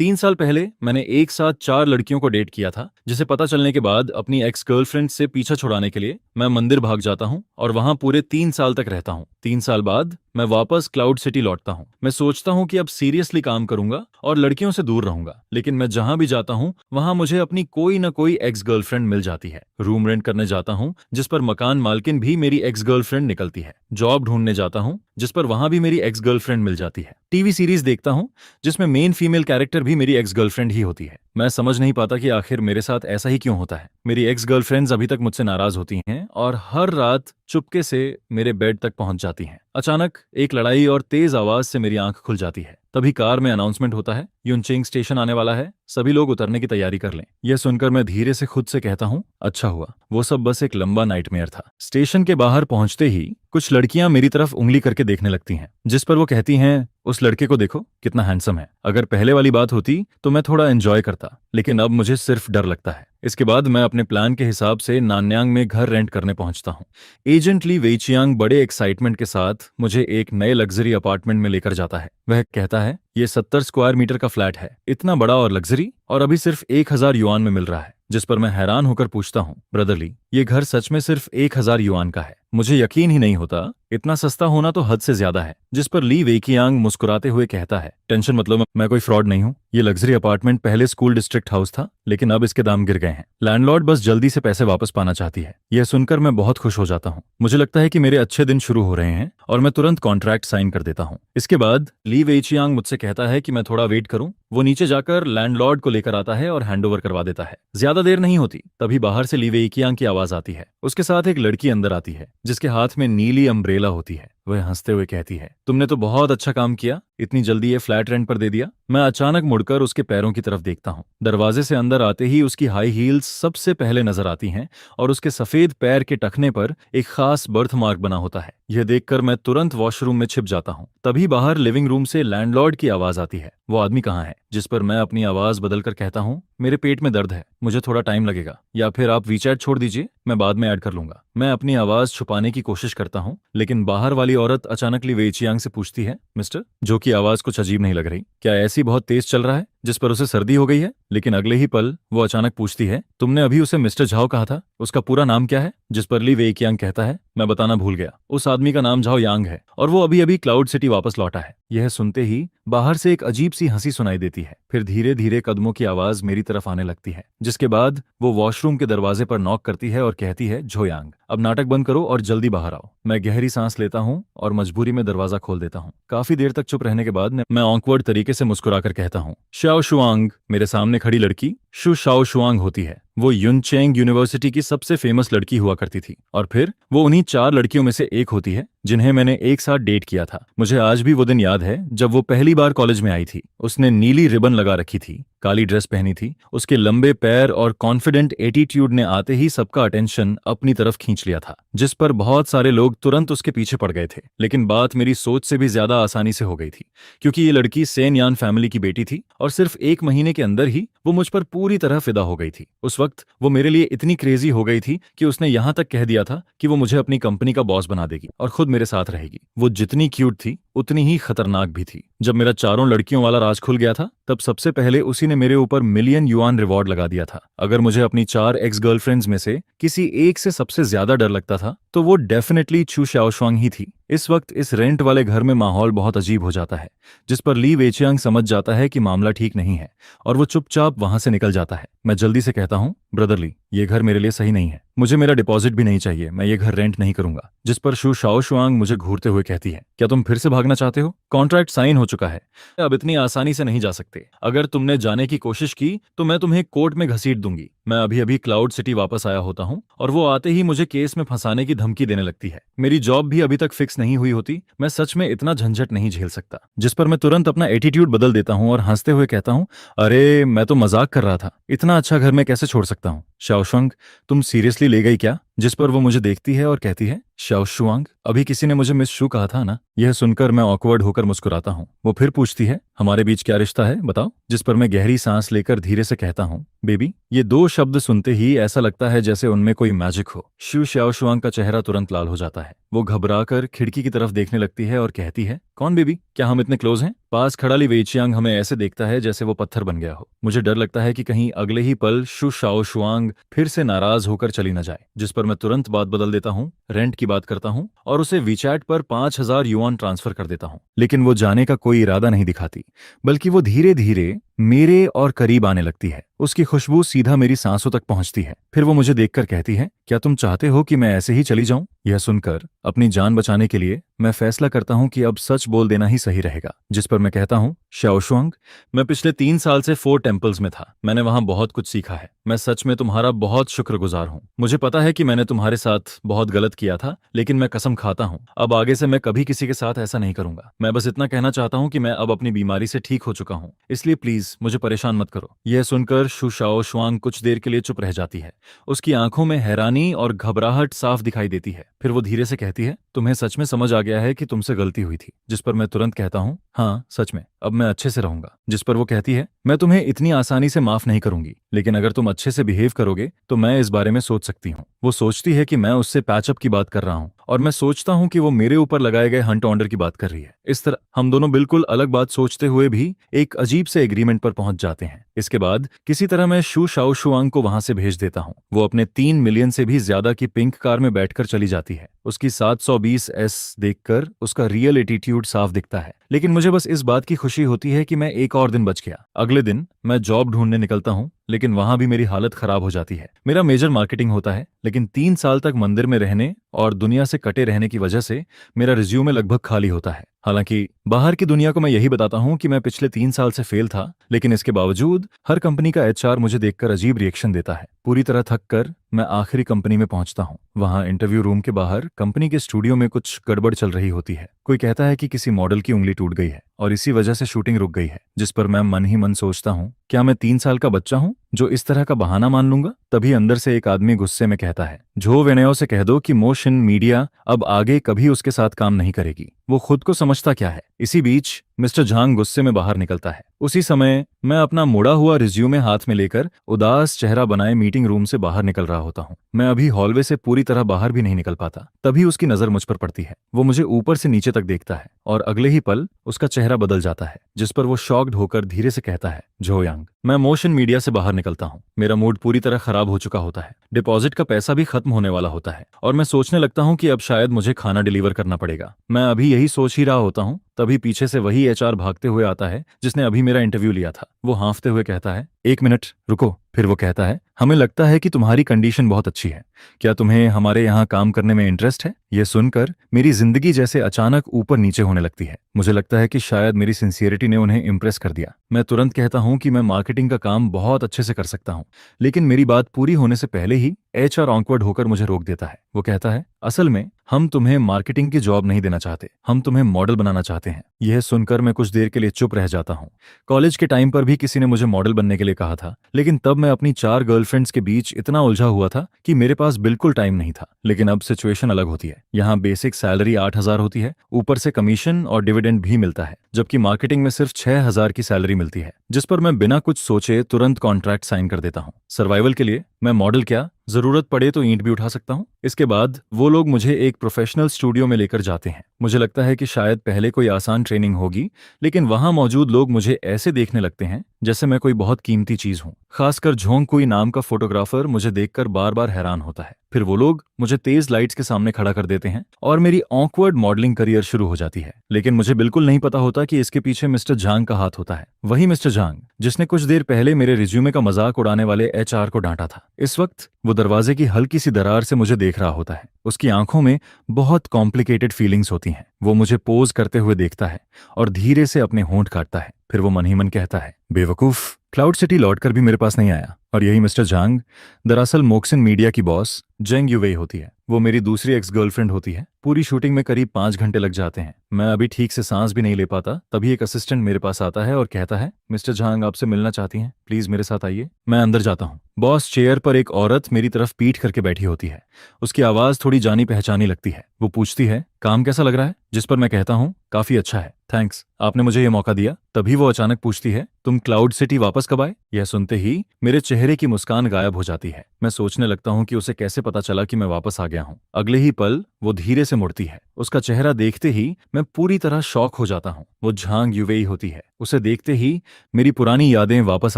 3 साल पहले मैंने एक साथ 4 लड़कियों को डेट किया था, जिसे पता चलने के बाद अपनी एक्स गर्लफ्रेंड से पीछा छुड़ाने के लिए मैं मंदिर भाग जाता हूँ और वहां पूरे 3 साल तक रहता हूँ। 3 साल बाद मैं वापस क्लाउड सिटी लौटता हूँ। मैं सोचता हूँ कि अब सीरियसली काम करूंगा और लड़कियों से दूर रहूंगा, लेकिन मैं जहां भी जाता हूँ वहां मुझे अपनी कोई ना कोई एक्स गर्लफ्रेंड मिल जाती है। रूम रेंट करने जाता हूँ, जिस पर मकान मालकिन भी मेरी एक्स गर्लफ्रेंड निकलती है। जॉब ढूंढने जाता हूँ, जिस पर वहां भी मेरी एक्स गर्लफ्रेंड मिल जाती है। टीवी सीरीज देखता हूँ, जिसमें मेन फीमेल कैरेक्टर भी मेरी एक्स गर्लफ्रेंड ही होती है। मैं समझ नहीं पाता कि आखिर मेरे साथ ऐसा ही क्यों होता है। मेरी एक्स गर्लफ्रेंड्स अभी तक मुझसे नाराज होती हैं और हर रात चुपके से मेरे बेड तक पहुंच जाती हैं। अचानक एक लड़ाई और तेज आवाज से मेरी आंख खुल जाती है। तभी कार में अनाउंसमेंट होता है, युनचेंग स्टेशन आने वाला है, सभी लोग उतरने की तैयारी कर लें। यह सुनकर मैं धीरे से खुद से कहता हूँ, अच्छा हुआ, वो सब बस एक लंबा नाइटमेयर था। स्टेशन के बाहर पहुंचते ही कुछ लड़कियां मेरी तरफ उंगली करके देखने लगती हैं, जिस पर वो कहती हैं, उस लड़के को देखो कितना हैंडसम है। अगर पहले वाली बात होती तो मैं थोड़ा एंजॉय करता, लेकिन अब मुझे सिर्फ डर लगता है। इसके बाद मैं अपने प्लान के हिसाब से नान्यांग में घर रेंट करने पहुंचता हूं। एजेंट ली वेइचियांग बड़े एक्साइटमेंट के साथ मुझे एक नए लग्जरी अपार्टमेंट में लेकर जाता है। वह कहता है, ये 70 स्क्वायर मीटर का फ्लैट है, इतना बड़ा और लग्जरी, और अभी सिर्फ 1000 युआन में मिल रहा है। जिस पर मैं हैरान होकर पूछता हूँ, ब्रदर ली, ये घर सच में सिर्फ 1000 युआन का है? मुझे यकीन ही नहीं होता, इतना सस्ता होना तो हद से ज्यादा है। जिस पर ली वेइकियांग मुस्कुराते हुए कहता है, टेंशन मत लो, मैं कोई फ्रॉड नहीं हूँ। ये लग्जरी अपार्टमेंट पहले स्कूल डिस्ट्रिक्ट हाउस था, लेकिन अब इसके दाम गिर गए हैं। लैंडलॉर्ड बस जल्दी से पैसे वापस पाना चाहती है। यह सुनकर मैं बहुत खुश हो जाता हूँ। मुझे लगता है कि मेरे अच्छे दिन शुरू हो रहे हैं और मैं तुरंत कॉन्ट्रैक्ट साइन कर देता हूँ। इसके बाद ली वेइचियांग मुझसे कहता है कि मैं थोड़ा वेट करूं। वो नीचे जाकर लैंडलॉर्ड को लेकर आता है और हैंडओवर करवा देता है। ज्यादा देर नहीं होती, तभी बाहर से ली वेइकियांग की आवाज आती है। उसके साथ एक लड़की अंदर आती है, जिसके हाथ में नीली अम्ब्रेला होती है। वह हंसते हुए कहती है, तुमने तो बहुत अच्छा काम किया, इतनी जल्दी ये फ्लैट रेंट पर दे दिया। मैं अचानक मुड़कर उसके पैरों की तरफ देखता हूँ। दरवाजे से अंदर आते ही उसकी हाई हील्स सबसे पहले नजर आती हैं और उसके सफेद पैर के टखने पर एक खास बर्थ मार्क बना होता है। यह देखकर मैं तुरंत वॉशरूम में छिप जाता हूँ। तभी बाहर लिविंग रूम से लैंडलॉर्ड की आवाज आती है, वो आदमी कहाँ है? जिस पर मैं अपनी आवाज बदलकर कहता हूँ, मेरे पेट में दर्द है, मुझे थोड़ा टाइम लगेगा, या फिर आप वीचैट छोड़ दीजिए, मैं बाद में ऐड कर लूंगा। मैं अपनी आवाज छुपाने की कोशिश करता हूँ, लेकिन बाहर वाली औरत अचानक ली वेइचियांग से पूछती है, मिस्टर, जो की आवाज कुछ अजीब नहीं लग रही, क्या ऐसी बहुत तेज चल रहा है? जिस पर उसे सर्दी हो गई है। लेकिन अगले ही पल वो अचानक पूछती है, तुमने अभी उसे मिस्टर झाओ कहा था, उसका पूरा नाम क्या है? जिस पर ली वेइकियांग कहता है, मैं बताना भूल गया, उस आदमी का नाम झाओ यांग है और वो अभी अभी क्लाउड सिटी वापस लौटा है। यह सुनते ही बाहर से एक अजीब सी हंसी सुनाई देती है। फिर धीरे धीरे कदमों की आवाज मेरी तरफ आने लगती है, जिसके बाद वो वॉशरूम के दरवाजे पर नॉक करती है और कहती है, झोयांग, अब नाटक बंद करो और जल्दी बाहर आओ। मैं गहरी सांस लेता हूँ और मजबूरी में दरवाजा खोल देता हूँ। काफी देर तक चुप रहने के बाद मैं ऑकवर्ड तरीके से मुस्कुराकर कहता हूँ, शाओ शुआंग। मेरे सामने खड़ी लड़की शु शाओ शुआंग होती है। वो युनचेंग यूनिवर्सिटी की सबसे फेमस लड़की हुआ करती थी और फिर वो उन्हीं 4 लड़कियों में से एक होती है जिन्हें मैंने एक साथ डेट किया था। मुझे आज भी वो दिन याद है जब वो पहली बार कॉलेज में आई थी। उसने नीली रिबन लगा रखी थी, काली ड्रेस पहनी थी। उसके लंबे पैर और कॉन्फिडेंट एटीट्यूड ने आते ही सबका अटेंशन अपनी तरफ खींच लिया था, जिस पर बहुत सारे लोग तुरंत उसके पीछे पड़ गए थे। लेकिन बात मेरी सोच से भी ज्यादा आसानी से हो गई थी, क्योंकि ये लड़की सेन यान फैमिली की बेटी थी और सिर्फ 1 महीने के अंदर ही वो मुझ पर पूरी तरह फिदा हो गई थी। उस वक्त वो मेरे लिए इतनी क्रेजी हो गई थी कि उसने यहां तक कह दिया था कि वो मुझे अपनी कंपनी का बॉस बना देगी और खुद मेरे साथ रहेगी। वो जितनी क्यूट थी उतनी ही खतरनाक भी थी। जब मेरा 4 लड़कियों वाला राज खुल गया था, तब सबसे पहले उसी ने मेरे ऊपर मिलियन युआन रिवॉर्ड लगा दिया था। अगर मुझे अपनी 4 एक्स गर्लफ्रेंड्स में से किसी एक से सबसे ज्यादा डर लगता था तो वो डेफिनेटली चू शाओशुआंग ही थी। इस वक्त इस रेंट वाले घर में माहौल बहुत अजीब हो जाता है, जिस पर ली वेचियांग समझ जाता है कि मामला ठीक नहीं है और वो चुपचाप वहां से निकल जाता है। मैं जल्दी से कहता हूँ, ब्रदर ली, ये घर मेरे लिए सही नहीं है, मुझे मेरा डिपॉजिट भी नहीं चाहिए, मैं ये घर रेंट नहीं करूंगा। जिस पर शु शाओशुआंग मुझे घूरते हुए कहती है, क्या तुम फिर से भागना चाहते हो? कॉन्ट्रैक्ट साइन हो चुका है, अब इतनी आसानी से नहीं जा सकते। अगर तुमने जाने की कोशिश की तो मैं तुम्हें कोर्ट में घसीट दूंगी। मैं अभी अभी क्लाउड सिटी वापस आया होता हूँ और वो आते ही मुझे केस में फंसाने की धमकी देने लगती है। मेरी जॉब भी अभी तक फिक्स नहीं हुई होती, मैं सच में इतना झंझट नहीं झेल सकता। जिस पर मैं तुरंत अपना एटीट्यूड बदल देता हूँ और हंसते हुए कहता हूँ, अरे मैं तो मजाक कर रहा था, इतना अच्छा घर में कैसे छोड़ सकता हूँ? शाओशुआंग, तुम सीरियसली ले गई क्या? जिस पर वो मुझे देखती है और कहती है, शाओ शुआंग, अभी किसी ने मुझे मिस शू कहा था ना। यह सुनकर मैं ऑकवर्ड होकर मुस्कुराता हूँ। वो फिर पूछती है, हमारे बीच क्या रिश्ता है बताओ। जिस पर मैं गहरी सांस लेकर धीरे से कहता हूँ, बेबी। ये दो शब्द सुनते ही ऐसा लगता है जैसे उनमें कोई मैजिक हो। शू शाओ शुआंग का चेहरा तुरंत लाल हो जाता है। वो घबराकर खिड़की की तरफ देखने लगती है और कहती है, कौन बेबी, क्या हम इतने क्लोज हैं? पास खड़ा ली वेइचियांग हमें ऐसे देखता है जैसे वो पत्थर बन गया हो। मुझे डर लगता है कि कहीं अगले ही पल शू शाओ शुआंग फिर से नाराज होकर चली न जाए। जिस पर मैं तुरंत बात बदल देता हूँ, रेंट की बात करता हूँ और उसे वीचैट पर 5,000 युआन ट्रांसफर कर देता हूँ। लेकिन वो जाने का कोई इरादा नहीं दिखाती, बल्कि वो धीरे धीरे मेरे और करीब आने लगती है। उसकी खुशबू सीधा मेरी सांसों तक पहुंचती है। फिर वो मुझे देखकर कहती है, क्या तुम चाहते हो कि मैं ऐसे ही चली जाऊं? यह सुनकर अपनी जान बचाने के लिए मैं फैसला करता हूं कि अब सच बोल देना ही सही रहेगा। जिस पर मैं कहता हूं, शाओशुआंग, मैं पिछले 3 साल से 4 टेम्पल्स में था। मैंने वहां बहुत कुछ सीखा है। मैं सच में तुम्हारा बहुत शुक्रगुजार हूं। मुझे पता है कि मैंने तुम्हारे साथ बहुत गलत किया था, लेकिन मैं कसम खाता हूं अब आगे से मैं कभी किसी के साथ ऐसा नहीं करूंगा। मैं बस इतना कहना चाहता हूं कि मैं अब अपनी बीमारी से ठीक हो चुका हूं, इसलिए प्लीज मुझे परेशान मत करो। यह सुनकर शू शाओ शुआंग कुछ देर के लिए चुप रह जाती है। उसकी आंखों में हैरानी और घबराहट साफ दिखाई देती है। फिर वो धीरे से कहती है, तुम्हें सच में समझ आ गया है कि तुमसे गलती हुई थी? जिस पर मैं तुरंत कहता हूँ, हाँ सच में, अब मैं अच्छे से रहूंगा। जिस पर वो कहती है, मैं तुम्हें इतनी आसानी से माफ नहीं करूंगी, लेकिन अगर तुम अच्छे से बिहेव करोगे तो मैं इस बारे में सोच सकती हूँ। वो सोचती है कि मैं उससे पैचअप की बात कर रहा हूँ और मैं सोचता हूँ कि वो मेरे ऊपर लगाए गए हंट ऑर्डर की बात कर रही है। इस तरह हम दोनों बिल्कुल अलग बात सोचते हुए भी एक अजीब से एग्रीमेंट पर पहुंच जाते हैं। इसके बाद किसी तरह मैं शू शाओ शुआंग को वहां से भेज देता हूँ। वो अपने 3 मिलियन से भी ज्यादा की पिंक कार में बैठकर चली जाती है। उसकी 720S देखकर उसका रियल एटीट्यूड साफ दिखता है, लेकिन मुझे बस इस बात की खुशी होती है कि मैं एक और दिन बच गया। अगले दिन मैं जॉब ढूंढने निकलता हूँ, लेकिन वहां भी मेरी हालत खराब हो जाती है। मेरा मेजर मार्केटिंग होता है, लेकिन 3 साल तक मंदिर में रहने और दुनिया से कटे रहने की वजह से मेरा रिज्यूमे लगभग खाली होता है। हालांकि बाहर की दुनिया को मैं यही बताता हूं कि मैं पिछले 3 साल से फेल था, लेकिन इसके बावजूद हर कंपनी का एचआर मुझे देखकर अजीब रिएक्शन देता है। पूरी तरह थक कर मैं आखिरी कंपनी में पहुंचता हूं। वहां इंटरव्यू रूम के बाहर कंपनी के स्टूडियो में कुछ गड़बड़ चल रही होती है। कोई कहता है कि किसी मॉडल की उंगली टूट गई है और इसी वजह से शूटिंग रुक गई है। जिस पर मैं मन ही मन सोचता हूं, क्या मैं 3 साल का बच्चा हूं जो इस तरह का बहाना मान लूंगा? तभी अंदर से एक आदमी गुस्से में कहता है, झो वेनेओ से कह दो कि मोशन मीडिया अब आगे कभी उसके साथ काम नहीं करेगी। वो खुद को समझता क्या है? इसी बीच मिस्टर झांग गुस्से में बाहर निकलता है। उसी समय मैं अपना मुड़ा हुआ रिज्यूमे हाथ में लेकर उदास चेहरा बनाए मीटिंग रूम से बाहर निकल रहा होता हूँ। मैं अभी हॉलवे से पूरी तरह बाहर भी नहीं निकल पाता। तभी उसकी नजर मुझ पर पड़ती है। वो मुझे ऊपर से नीचे तक देखता है और अगले ही पल उसका चेहरा बदल जाता है। जिस पर वो शॉक्ड होकर धीरे से कहता है, झो यांग। मैं मोशन मीडिया से बाहर निकलता हूँ। मेरा मूड पूरी तरह खराब हो चुका होता है। डिपॉजिट का पैसा भी खत्म होने वाला होता है और मैं सोचने लगता हूँ कि अब शायद मुझे खाना डिलीवर करना पड़ेगा। मैं अभी यही सोच ही रहा होता हूँ, तभी पीछे से वही एचआर भागते हुए आता है जिसने अभी मेरा इंटरव्यू लिया था। वो हाँफते हुए कहता है, 1 मिनट रुको। फिर वो कहता है, हमें लगता है कि तुम्हारी कंडीशन बहुत अच्छी है। क्या तुम्हें हमारे यहाँ काम करने में इंटरेस्ट है? यह सुनकर मेरी जिंदगी जैसे अचानक ऊपर नीचे होने लगती है। मुझे लगता है कि शायद मेरी सिंसियरिटी ने उन्हें इम्प्रेस कर दिया। मैं तुरंत कहता हूँ कि मैं मार्केटिंग का काम बहुत अच्छे से कर सकता हूँ, लेकिन मेरी बात पूरी होने से पहले ही एचआर ऑकवर्ड होकर मुझे रोक देता है। वो कहता है, असल में हम तुम्हें मार्केटिंग की जॉब नहीं देना चाहते, हम तुम्हें मॉडल बनाना चाहते हैं। यह सुनकर मैं कुछ देर के लिए चुप रह जाता हूँ। कॉलेज के टाइम पर भी किसी ने मुझे मॉडल बनने के लिए कहा था, लेकिन तब मैं अपनी 4 गर्लफ्रेंड्स के बीच इतना उलझा हुआ था कि मेरे पास बिल्कुल टाइम नहीं था। लेकिन अब सिचुएशन अलग होती है। यहाँ बेसिक सैलरी 8,000 होती है, ऊपर से कमीशन और डिविडेंड भी मिलता है, जबकि मार्केटिंग में सिर्फ 6,000 की सैलरी मिलती है। जिस पर मैं बिना कुछ सोचे तुरंत कॉन्ट्रैक्ट साइन कर देता हूँ। सर्वाइवल के लिए मैं मॉडल क्या, जरूरत पड़े तो ईंट भी उठा सकता हूँ। इसके बाद वो लोग मुझे एक प्रोफेशनल स्टूडियो में लेकर जाते हैं। मुझे लगता है कि शायद पहले कोई आसान ट्रेनिंग होगी, लेकिन वहां मौजूद लोग मुझे ऐसे देखने लगते हैं जैसे मैं कोई बहुत कीमती चीज हूँ। खासकर झोंग कुई नाम का फोटोग्राफर मुझे देखकर बार बार हैरान होता है। फिर वो लोग मुझे तेज लाइट्स के सामने खड़ा कर देते हैं और मेरी ऑकवर्ड मॉडलिंग करियर शुरू हो जाती है। लेकिन मुझे बिल्कुल नहीं पता होता कि इसके पीछे मिस्टर झांग का हाथ होता है। वही मिस्टर झांग जिसने कुछ देर पहले मेरे रिज्यूमे का मजाक उड़ाने वाले एचआर को डांटा था। इस वक्त वो दरवाजे की हल्की सी दरार से मुझे देख रहा होता है। उसकी आंखों में बहुत कॉम्प्लिकेटेड फीलिंग्स होती हैं। वो मुझे पोज करते हुए देखता है और धीरे से अपने होंठ काटता है। फिर वो मन ही मन कहता है, बेवकूफ, क्लाउड सिटी लौटकर भी मेरे पास नहीं आया। और यही मिस्टर झांग दरअसल मोक्सिन मीडिया की बॉस जेंग यूवेई होती है। वो मेरी दूसरी एक्स गर्लफ्रेंड होती है। पूरी शूटिंग में करीब 5 घंटे लग जाते हैं। मैं अभी ठीक से सांस भी नहीं ले पाता। तभी एक असिस्टेंट मेरे पास आता है और कहता है, मिस्टर झांग आपसे मिलना चाहती हैं, प्लीज मेरे साथ आइए। मैं अंदर जाता हूँ। बॉस चेयर पर एक औरत मेरी तरफ पीठ करके बैठी होती है। उसकी आवाज थोड़ी जानी पहचानी लगती है। वो पूछती है, काम कैसा लग रहा है? जिस पर मैं कहता हूँ, काफी अच्छा है, थैंक्स, आपने मुझे ये मौका दिया। तभी वो अचानक पूछती है, तुम क्लाउड सिटी वापस कब आए? यह सुनते ही मेरे चेहरे की मुस्कान गायब हो जाती है। मैं सोचने लगता हूँ कि उसे कैसे पता चला कि मैं वापस आ गया हूँ। अगले ही पल वो धीरे से मुड़ती है। उसका चेहरा देखते ही मैं पूरी तरह शॉक हो जाता हूँ। वो झांग यूवेई होती है। उसे देखते ही मेरी पुरानी यादें वापस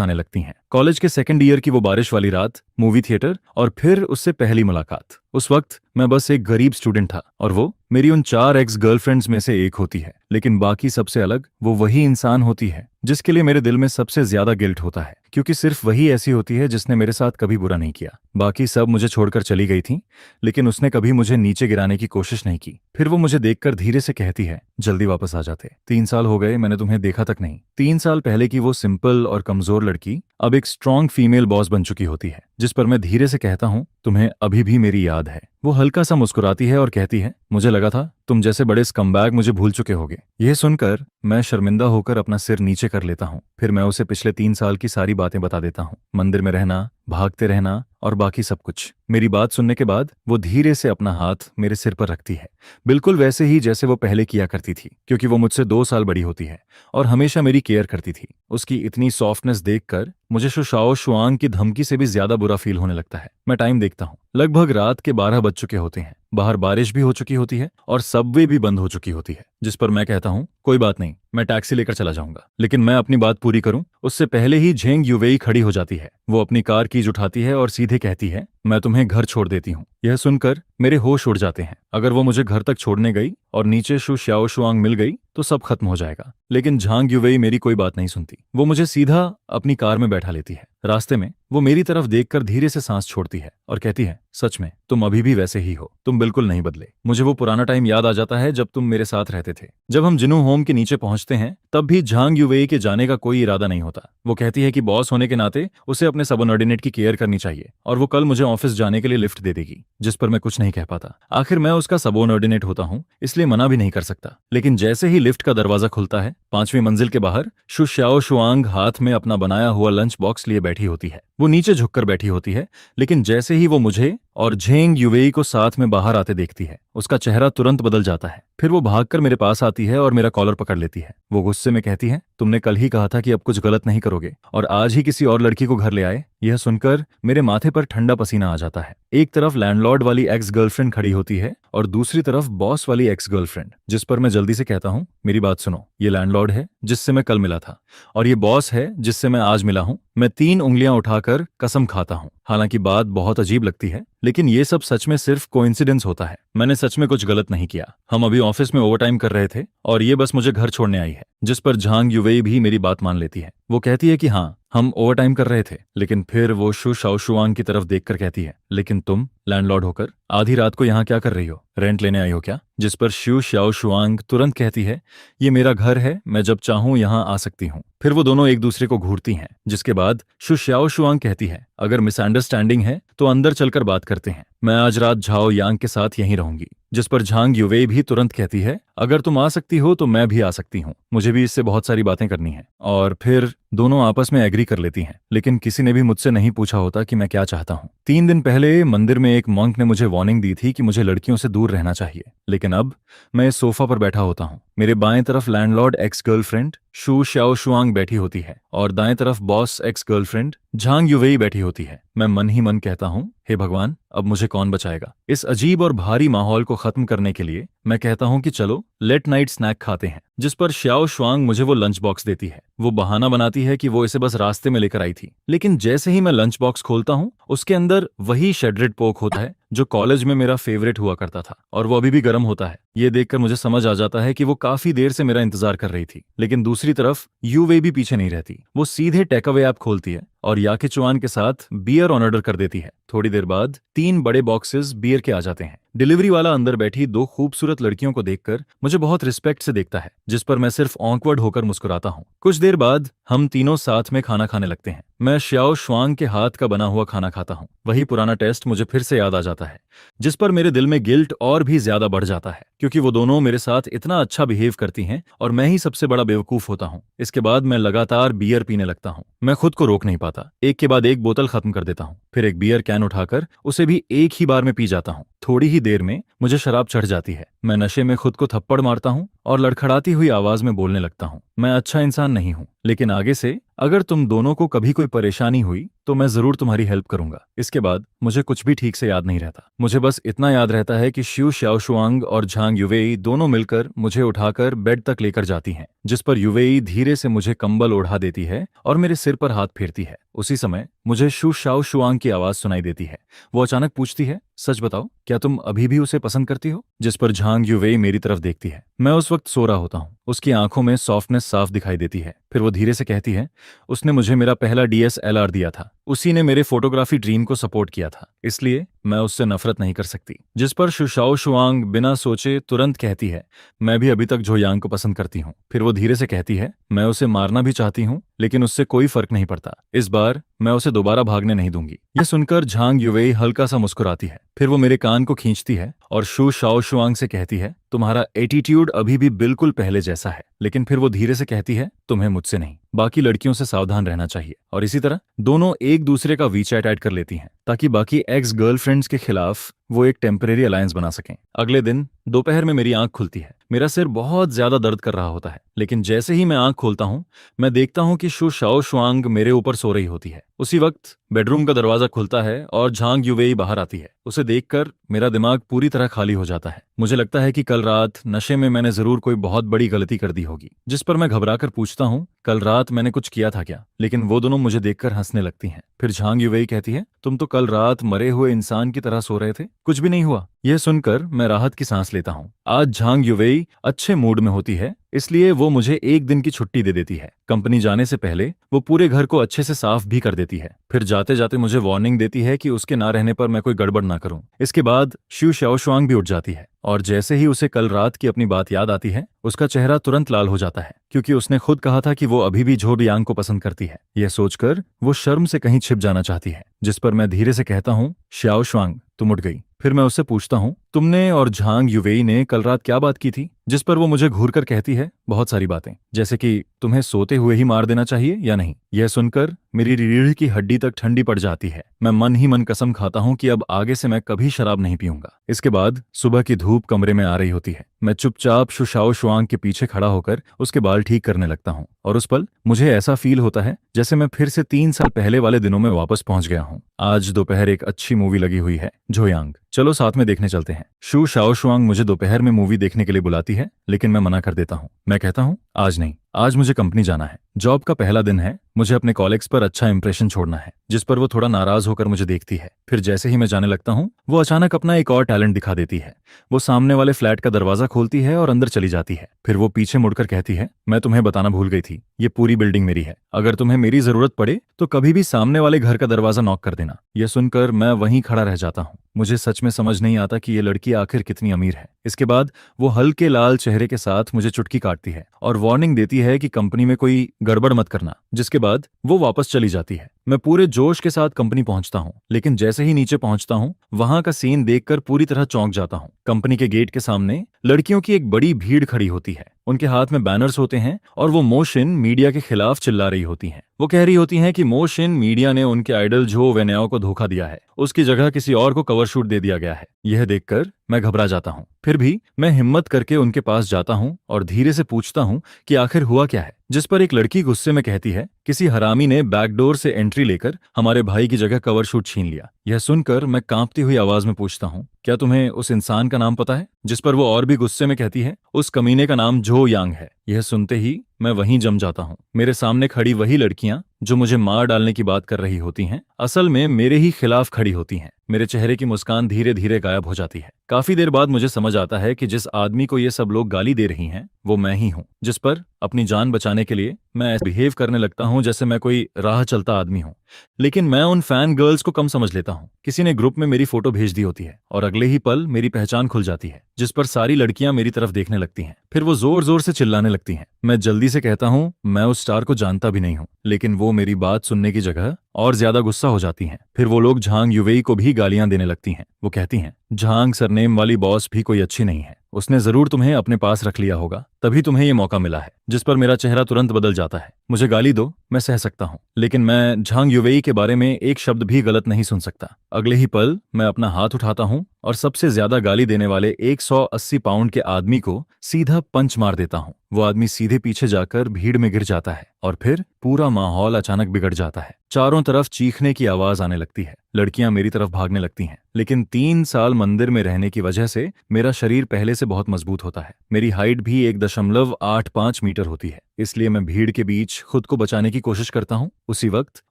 आने लगती हैं। कॉलेज के सेकंड ईयर की वो बारिश वाली रात, मूवी थिएटर और फिर उससे पहली मुलाकात। उस वक्त मैं बस एक गरीब स्टूडेंट था और वो मेरी उन 4 एक्स गर्लफ्रेंड्स में से एक होती है। लेकिन बाकी सबसे अलग वो वही इंसान होती है जिसके लिए मेरे दिल में सबसे ज्यादा गिल्ट होता है, क्योंकि सिर्फ वही ऐसी होती है जिसने मेरे साथ कभी बुरा नहीं किया। बाकी सब मुझे छोड़कर चली गई थी, लेकिन उसने कभी मुझे नीचे गिराने की कोशिश नहीं की। फिर वो मुझे देखकर धीरे से कहती है, जल्दी वापस आ जाते, 3 साल हो गए, मैंने तुम्हें देखा तक नहीं। 3 साल पहले की वो सिंपल और कमजोर लड़की अब एक स्ट्रांग फीमेल बॉस बन चुकी होती है। जिस पर मैं धीरे से कहता हूँ, तुम्हें अभी भी मेरी याद है? वो हल्का सा मुस्कुराती है और कहती है, मुझे लगा था तुम जैसे बड़े स्कमबैग मुझे भूल चुके होगे। यह सुनकर मैं शर्मिंदा होकर अपना सिर नीचे कर लेता हूँ। फिर मैं उसे पिछले 3 साल की सारी बातें बता देता हूँ, मंदिर में रहना, भागते रहना और बाकी सब कुछ। मेरी बात सुनने के बाद वो धीरे से अपना हाथ मेरे सिर पर रखती है, बिल्कुल वैसे ही जैसे वो पहले किया करती थी, क्योंकि वो मुझसे 2 साल बड़ी होती है और हमेशा मेरी केयर करती थी। उसकी इतनी सॉफ्टनेस देखकर मुझे शुशाओ शुआंग की धमकी से भी ज्यादा बुरा फील होने लगता है। मैं टाइम देखता हूँ, लगभग रात के 12 बज चुके होते हैं। बाहर बारिश भी हो चुकी होती है और सबवे भी बंद हो चुकी होती है। जिस पर मैं कहता हूँ, कोई बात नहीं, मैं टैक्सी लेकर चला जाऊंगा। लेकिन मैं अपनी बात पूरी करूं उससे पहले ही झेंग यूवेई खड़ी हो जाती है। वो अपनी कार कीज उठाती है और सीधे कहती है, मैं तुम्हें घर छोड़ देती हूँ। यह सुनकर मेरे होश उड़ जाते हैं। अगर वो मुझे घर तक छोड़ने गई और नीचे शु श्याओ शुआंग मिल गई तो सब खत्म हो जाएगा। लेकिन झांग यूवेई मेरी कोई बात नहीं सुनती। वो मुझे सीधा अपनी कार में बैठा लेती है। रास्ते में वो मेरी तरफ देखकर धीरे से सांस छोड़ती है और कहती है, सच में तुम अभी भी वैसे ही हो, तुम बिल्कुल नहीं बदले। मुझे वो पुराना टाइम याद आ जाता है जब तुम मेरे साथ रहते थे। जब हम जिनू होम के नीचे पहुंचते हैं तब भी झांग यूवेई के जाने का कोई इरादा नहीं होता। वो कहती है कि बॉस होने के नाते उसे अपने सबऑर्डिनेट की केयर करनी चाहिए और वो कल मुझे ऑफिस जाने के लिए लिफ्ट दे देगी। जिस पर मैं कुछ नहीं कह पाता। आखिर मैं उसका सबऑर्डिनेट होता हूँ, इसलिए मना भी नहीं कर सकता। लेकिन जैसे ही लिफ्ट का दरवाजा खुलता है, 5वीं मंजिल के बाहर शु श्याओ शुआंग हाथ में अपना बनाया हुआ लंच बॉक्स लिए बैठी होती है। वो नीचे झुककर बैठी होती है, लेकिन जैसे ही वो मुझे और झेंग यूवेई को साथ में बाहर आते देखती है, उसका चेहरा तुरंत बदल जाता है। फिर वो भागकर मेरे पास आती है और मेरा कॉलर पकड़ लेती है। वो गुस्से में कहती है, तुमने कल ही कहा था कि अब कुछ गलत नहीं करोगे और आज ही किसी और लड़की को घर ले आए। यह सुनकर मेरे माथे पर ठंडा पसीना आ जाता है। एक तरफ लैंडलॉर्ड वाली एक्स गर्लफ्रेंड खड़ी होती है और दूसरी तरफ बॉस वाली एक्स गर्लफ्रेंड। जिस पर मैं जल्दी से कहता हूँ, मेरी बात सुनो, ये लैंडलॉर्ड है जिससे मैं कल मिला था और ये बॉस है जिससे मैं आज मिला हूँ। मैं 3 उंगलियां उठाकर कसम खाता हूँ। हालांकि बात बहुत अजीब लगती है, लेकिन ये सब सच में सिर्फ कोइंसिडेंस होता है। मैंने सच में कुछ गलत नहीं किया। हम अभी ऑफिस में ओवरटाइम कर रहे थे और ये बस मुझे घर छोड़ने आई है। जिस पर झांग यूवेई भी मेरी बात मान लेती है। वो कहती है कि हाँ, हम ओवरटाइम कर रहे थे। लेकिन फिर वो शु शाओ शुआंग की तरफ देखकर कहती है, लेकिन तुम लैंडलॉर्ड होकर आधी रात को यहाँ क्या कर रही हो? रेंट लेने आई हो क्या? जिस पर शु शाओ शुआंग तुरंत कहती है, ये मेरा घर है, मैं जब चाहूं यहाँ आ सकती हूँ। फिर वो दोनों एक दूसरे को घूरती हैं, जिसके बाद शु शाओ शुआंग कहती है, अगर मिसअंडरस्टैंडिंग है तो अंदर चलकर बात करते हैं, मैं आज रात झाओ यांग के साथ यहीं रहूंगी। जिस पर झांग यूवेई भी तुरंत कहती है, अगर तुम आ सकती हो तो मैं भी आ सकती हूँ, मुझे भी इससे बहुत सारी बातें करनी है। और फिर दोनों आपस में एग्री कर लेती हैं। लेकिन किसी ने भी मुझसे नहीं पूछा होता कि मैं क्या चाहता हूँ। 3 दिन पहले मंदिर में एक मॉन्क ने मुझे वार्निंग दी थी कि मुझे लड़कियों से दूर रहना चाहिए, लेकिन अब मैं इस सोफा पर बैठा होता हूँ। मेरे बाएं तरफ लैंडलॉर्ड एक्स गर्लफ्रेंड शु श्याओ शुआंग बैठी होती है और दाएं तरफ बॉस एक्स गर्लफ्रेंड झांग यूवेई बैठी होती है। मैं मन ही मन कहता हूँ, हे भगवान, अब मुझे कौन बचाएगा? इस अजीब और भारी माहौल को खत्म करने के लिए मैं कहता हूँ कि चलो लेट नाइट स्नैक खाते हैं। जिस पर श्याओ शुआंग मुझे वो लंच बॉक्स देती है। वो बहाना बनाती है कि वो इसे बस रास्ते में लेकर आई थी, लेकिन जैसे ही मैं लंच बॉक्स खोलता हूँ उसके अंदर वही शेड्रेड पोक होता है जो कॉलेज में मेरा फेवरेट हुआ करता था, और वो अभी भी गर्म होता है। ये देखकर मुझे समझ आ जाता है कि वो काफी देर से मेरा इंतजार कर रही थी। लेकिन दूसरी तरफ यूवे भी पीछे नहीं रहती। वो सीधे टेक अवे ऐप खोलती है और याके चुआन के साथ बियर ऑर्डर कर देती है। थोड़ी देर बाद 3 बड़े बॉक्सेस बियर के आ जाते हैं। डिलीवरी वाला अंदर बैठी 2 खूबसूरत लड़कियों को देखकर मुझे बहुत रिस्पेक्ट से देखता है, जिस पर मैं सिर्फ ऑकवर्ड होकर मुस्कुराता हूँ। कुछ देर बाद हम तीनों साथ में खाना खाने लगते हैं। मैं श्याओ शुआंग के हाथ का बना हुआ खाना खाता हूँ। वही पुराना टेस्ट मुझे फिर से याद आ जाता है, जिस पर मेरे दिल में गिल्ट और भी ज्यादा बढ़ जाता है, क्योंकि वो दोनों मेरे साथ इतना अच्छा बिहेव करती हैं और मैं ही सबसे बड़ा बेवकूफ होता हूँ। इसके बाद मैं लगातार बियर पीने लगता हूँ। मैं खुद को रोक नहीं पाता, एक के बाद एक बोतल खत्म कर देता हूँ। फिर एक बियर कैन उठाकर उसे भी एक ही बार में पी जाता हूँ। थोड़ी ही देर में मुझे शराब चढ़ जाती है। मैं नशे में खुद को थप्पड़ मारता हूँ और लड़खड़ाती हुई आवाज में बोलने लगता हूँ, मैं अच्छा इंसान नहीं हूँ, लेकिन आगे से अगर तुम दोनों को कभी कोई परेशानी हुई तो मैं जरूर तुम्हारी हेल्प करूंगा। इसके बाद मुझे कुछ भी ठीक से याद नहीं रहता। मुझे बस इतना याद रहता है कि शिव शाओशुआंग और झांग युवेई दोनों मिलकर मुझे उठाकर बेड तक लेकर जाती हैं, जिस पर युवेई धीरे से मुझे कंबल ओढ़ा देती है और मेरे सिर पर हाथ फेरती है। उसी समय मुझे शु शाओशुआंग की आवाज सुनाई देती है। वो अचानक पूछती है, सच बताओ, क्या तुम अभी भी उसे पसंद करती हो? जिस पर झांग युवेई मेरी तरफ देखती है। मैं उस वक्त सो रहा होता हूँ। उसकी आंखों में सॉफ्टनेस साफ दिखाई देती है। फिर वो धीरे से कहती है, उसने मुझे मेरा पहला DSLR दिया था, उसी ने मेरे फोटोग्राफी ड्रीम को सपोर्ट किया था, इसलिए मैं उससे नफरत नहीं कर सकती। जिस पर शु शाओशुआंग बिना सोचे तुरंत कहती है, मैं भी अभी तक जोयांग को पसंद करती हूँ। फिर वो धीरे से कहती है, मैं उसे मारना भी चाहती हूँ, लेकिन उससे कोई फर्क नहीं पड़ता। इस बार मैं उसे दोबारा भागने नहीं दूंगी। यह सुनकर झांग युवेई हल्का सा मुस्कुराती है। फिर वो मेरे कान को खींचती है और शु शाओशुआंग से कहती है, तुम्हारा एटीट्यूड अभी भी बिल्कुल पहले जैसा है। लेकिन फिर वो धीरे से कहती है, तुम्हें मुझसे नहीं, बाकी लड़कियों से सावधान रहना चाहिए। और इसी तरह दोनों एक दूसरे का वीचैट ऐड कर लेती हैं, ताकि बाकी एक्स गर्लफ्रेंड्स के खिलाफ वो एक टेम्परेरी अलायंस बना सकें। अगले दिन दोपहर में मेरी आंख खुलती है। मेरा सिर बहुत ज्यादा दर्द कर रहा होता है, लेकिन जैसे ही मैं आंख खोलता हूँ, मैं देखता हूँ कि शु शाओशुआंग मेरे ऊपर सो रही होती है। उसी वक्त बेडरूम का दरवाजा खुलता है और झांग युवेई बाहर आती है। उसे देखकर मेरा दिमाग पूरी तरह खाली हो जाता है। मुझे लगता है कि कल रात नशे में मैंने जरूर कोई बहुत बड़ी गलती कर दी होगी। जिस पर मैं घबराकर पूछता हूँ, कल रात मैंने कुछ किया था क्या? लेकिन वो दोनों मुझे देखकर हंसने लगती हैं। फिर झांग युवेई कहती है, तुम तो कल रात मरे हुए इंसान की तरह सो रहे थे, कुछ भी नहीं हुआ। यह सुनकर मैं राहत की सांस लेता हूँ। आज झांग युवेई अच्छे मूड में होती है, इसलिए वो मुझे एक दिन की छुट्टी दे देती है। कंपनी जाने से पहले वो पूरे घर को अच्छे से साफ भी कर देती है। फिर जाते जाते मुझे वार्निंग देती है कि उसके ना रहने पर मैं कोई गड़बड़ ना करूं। इसके बाद शु शाओशुआंग भी उठ जाती है और जैसे ही उसे कल रात की अपनी बात याद आती है, उसका चेहरा तुरंत लाल हो जाता है, क्योंकि उसने खुद कहा था कि वो अभी भी झोबियांग को पसंद करती है। यह सोचकर वो शर्म से कहीं छिप जाना चाहती है। जिस पर मैं धीरे से कहता हूँ, शाओशुआंग, तुम उठ गई। फिर मैं उससे पूछता हूँ, तुमने और झांग युवेई ने कल रात क्या बात की थी? जिस पर वो मुझे घूर कर कहती है, बहुत सारी बातें, जैसे कि तुम्हें सोते हुए ही मार देना चाहिए या नहीं। यह सुनकर मेरी रीढ़ की हड्डी तक ठंडी पड़ जाती है। मैं मन ही मन कसम खाता हूँ कि अब आगे से मैं कभी शराब नहीं पीऊंगा। इसके बाद सुबह की धूप कमरे में आ रही होती है। मैं चुपचाप शु शाओशुआंग के पीछे खड़ा होकर उसके बाल ठीक करने लगता हूँ और उस पल मुझे ऐसा फील होता है जैसे मैं फिर से 3 साल पहले वाले दिनों में वापस पहुंच गया हूँ। आज दोपहर एक अच्छी मूवी लगी हुई है, जोयांग, चलो साथ में देखने चलते हैं। शु शाओशुआंग मुझे दोपहर में मूवी देखने के लिए बुलाती है, लेकिन मैं मना कर देता हूँ। मैं कहता हूँ, आज नहीं, आज मुझे कंपनी जाना है। जॉब का पहला दिन है, मुझे अपने कॉलेग्स पर अच्छा इंप्रेशन छोड़ना है। जिस पर वो थोड़ा नाराज होकर मुझे देखती है। फिर जैसे ही मैं जाने लगता हूँ, वो अचानक अपना एक और टैलेंट दिखा देती है। वो सामने वाले फ्लैट का दरवाजा खोलती है और अंदर चली जाती है। फिर वो पीछे मुड़कर कहती है, मैं तुम्हें बताना भूल गई थी, ये पूरी बिल्डिंग मेरी है। अगर तुम्हें मेरी जरूरत पड़े तो कभी भी सामने वाले घर का दरवाजा नॉक कर देना। यह सुनकर मैं वहीं खड़ा रह जाता हूँ। मुझे सच में समझ नहीं आता कि ये लड़की आखिर कितनी अमीर है। इसके बाद वो हल्के लाल चेहरे के साथ मुझे चुटकी काटती है और वार्निंग देती है कि कंपनी में कोई गड़बड़ मत करना। जिसके बाद वो वापस चली जाती है। मैं पूरे जोश के साथ कंपनी पहुंचता हूं, लेकिन जैसे ही नीचे पहुंचता हूं, वहां का सीन देखकर पूरी तरह चौंक जाता हूं। कंपनी के गेट के सामने लड़कियों की एक बड़ी भीड़ खड़ी होती है। उनके हाथ में बैनर्स होते हैं और वो मोशिन मीडिया के खिलाफ चिल्ला रही होती हैं। वो कह रही होती हैं कि मोशिन मीडिया ने उनके आइडल जो वेन्याओ को धोखा दिया है, उसकी जगह किसी और को कवर शूट दे दिया गया है। यह देखकर मैं घबरा जाता हूँ। फिर भी मैं हिम्मत करके उनके पास जाता हूँ और धीरे से पूछता हूँ कि आखिर हुआ क्या है। जिस पर एक लड़की गुस्से में कहती है, किसी हरामी ने बैकडोर से एंट्री लेकर हमारे भाई की जगह कवर शूट छीन लिया। यह सुनकर मैं कांपती हुई आवाज में पूछता हूँ, क्या तुम्हें उस इंसान का नाम पता है? जिस पर वो और भी गुस्से में कहती है, उस कमीने का नाम जो यांग है। यह सुनते ही मैं वहीं जम जाता हूँ। मेरे सामने खड़ी वही लड़कियां जो मुझे मार डालने की बात कर रही होती हैं, असल में मेरे ही खिलाफ खड़ी होती हैं। मेरे चेहरे की मुस्कान धीरे धीरे गायब हो जाती है। काफी देर बाद मुझे समझ आता है कि जिस आदमी को ये सब लोग गाली दे रही हैं, वो मैं ही हूँ। जिस पर अपनी जान बचाने के लिए मैं ऐसे बिहेव करने लगता हूँ जैसे मैं कोई राह चलता आदमी हूँ। लेकिन मैं उन फैन गर्ल्स को कम समझ लेता हूँ। किसी ने ग्रुप में मेरी फोटो भेज दी होती है और अगले ही पल मेरी पहचान खुल जाती है, जिस पर सारी लड़कियां मेरी तरफ देखने लगती हैं। फिर वो जोर जोर से चिल्लाने लगती हैं। मैं जल्दी से कहता हूँ मैं उस स्टार को जानता भी नहीं हूँ, लेकिन वो मेरी बात सुनने की जगह और ज्यादा गुस्सा हो जाती हैं। फिर वो लोग झांग युवेई को भी गालियां देने लगती हैं। वो कहती हैं, झांग सरनेम वाली बॉस भी कोई अच्छी नहीं है, उसने जरूर तुम्हें अपने पास रख लिया होगा, तभी तुम्हें ये मौका मिला है। जिस पर मेरा चेहरा तुरंत बदल जाता है। मुझे गाली दो, मैं सह सकता हूँ, लेकिन मैं झांग युवेई के बारे में एक शब्द भी गलत नहीं सुन सकता। अगले ही पल मैं अपना हाथ उठाता हूँ और सबसे ज्यादा गाली देने वाले 180 पाउंड के आदमी को सीधा पंच मार देता हूँ। वो आदमी सीधे पीछे जाकर भीड़ में गिर जाता है और फिर पूरा माहौल अचानक बिगड़ जाता है। चारों तरफ चीखने की आवाज आने लगती है। लड़कियां मेरी तरफ भागने लगती हैं। लेकिन 3 साल मंदिर में रहने की वजह से मेरा शरीर पहले से बहुत मजबूत होता है। मेरी हाइट भी 1.85 मीटर होती है, इसलिए मैं भीड़ के बीच खुद को बचाने की कोशिश करता हूँ। उसी वक्त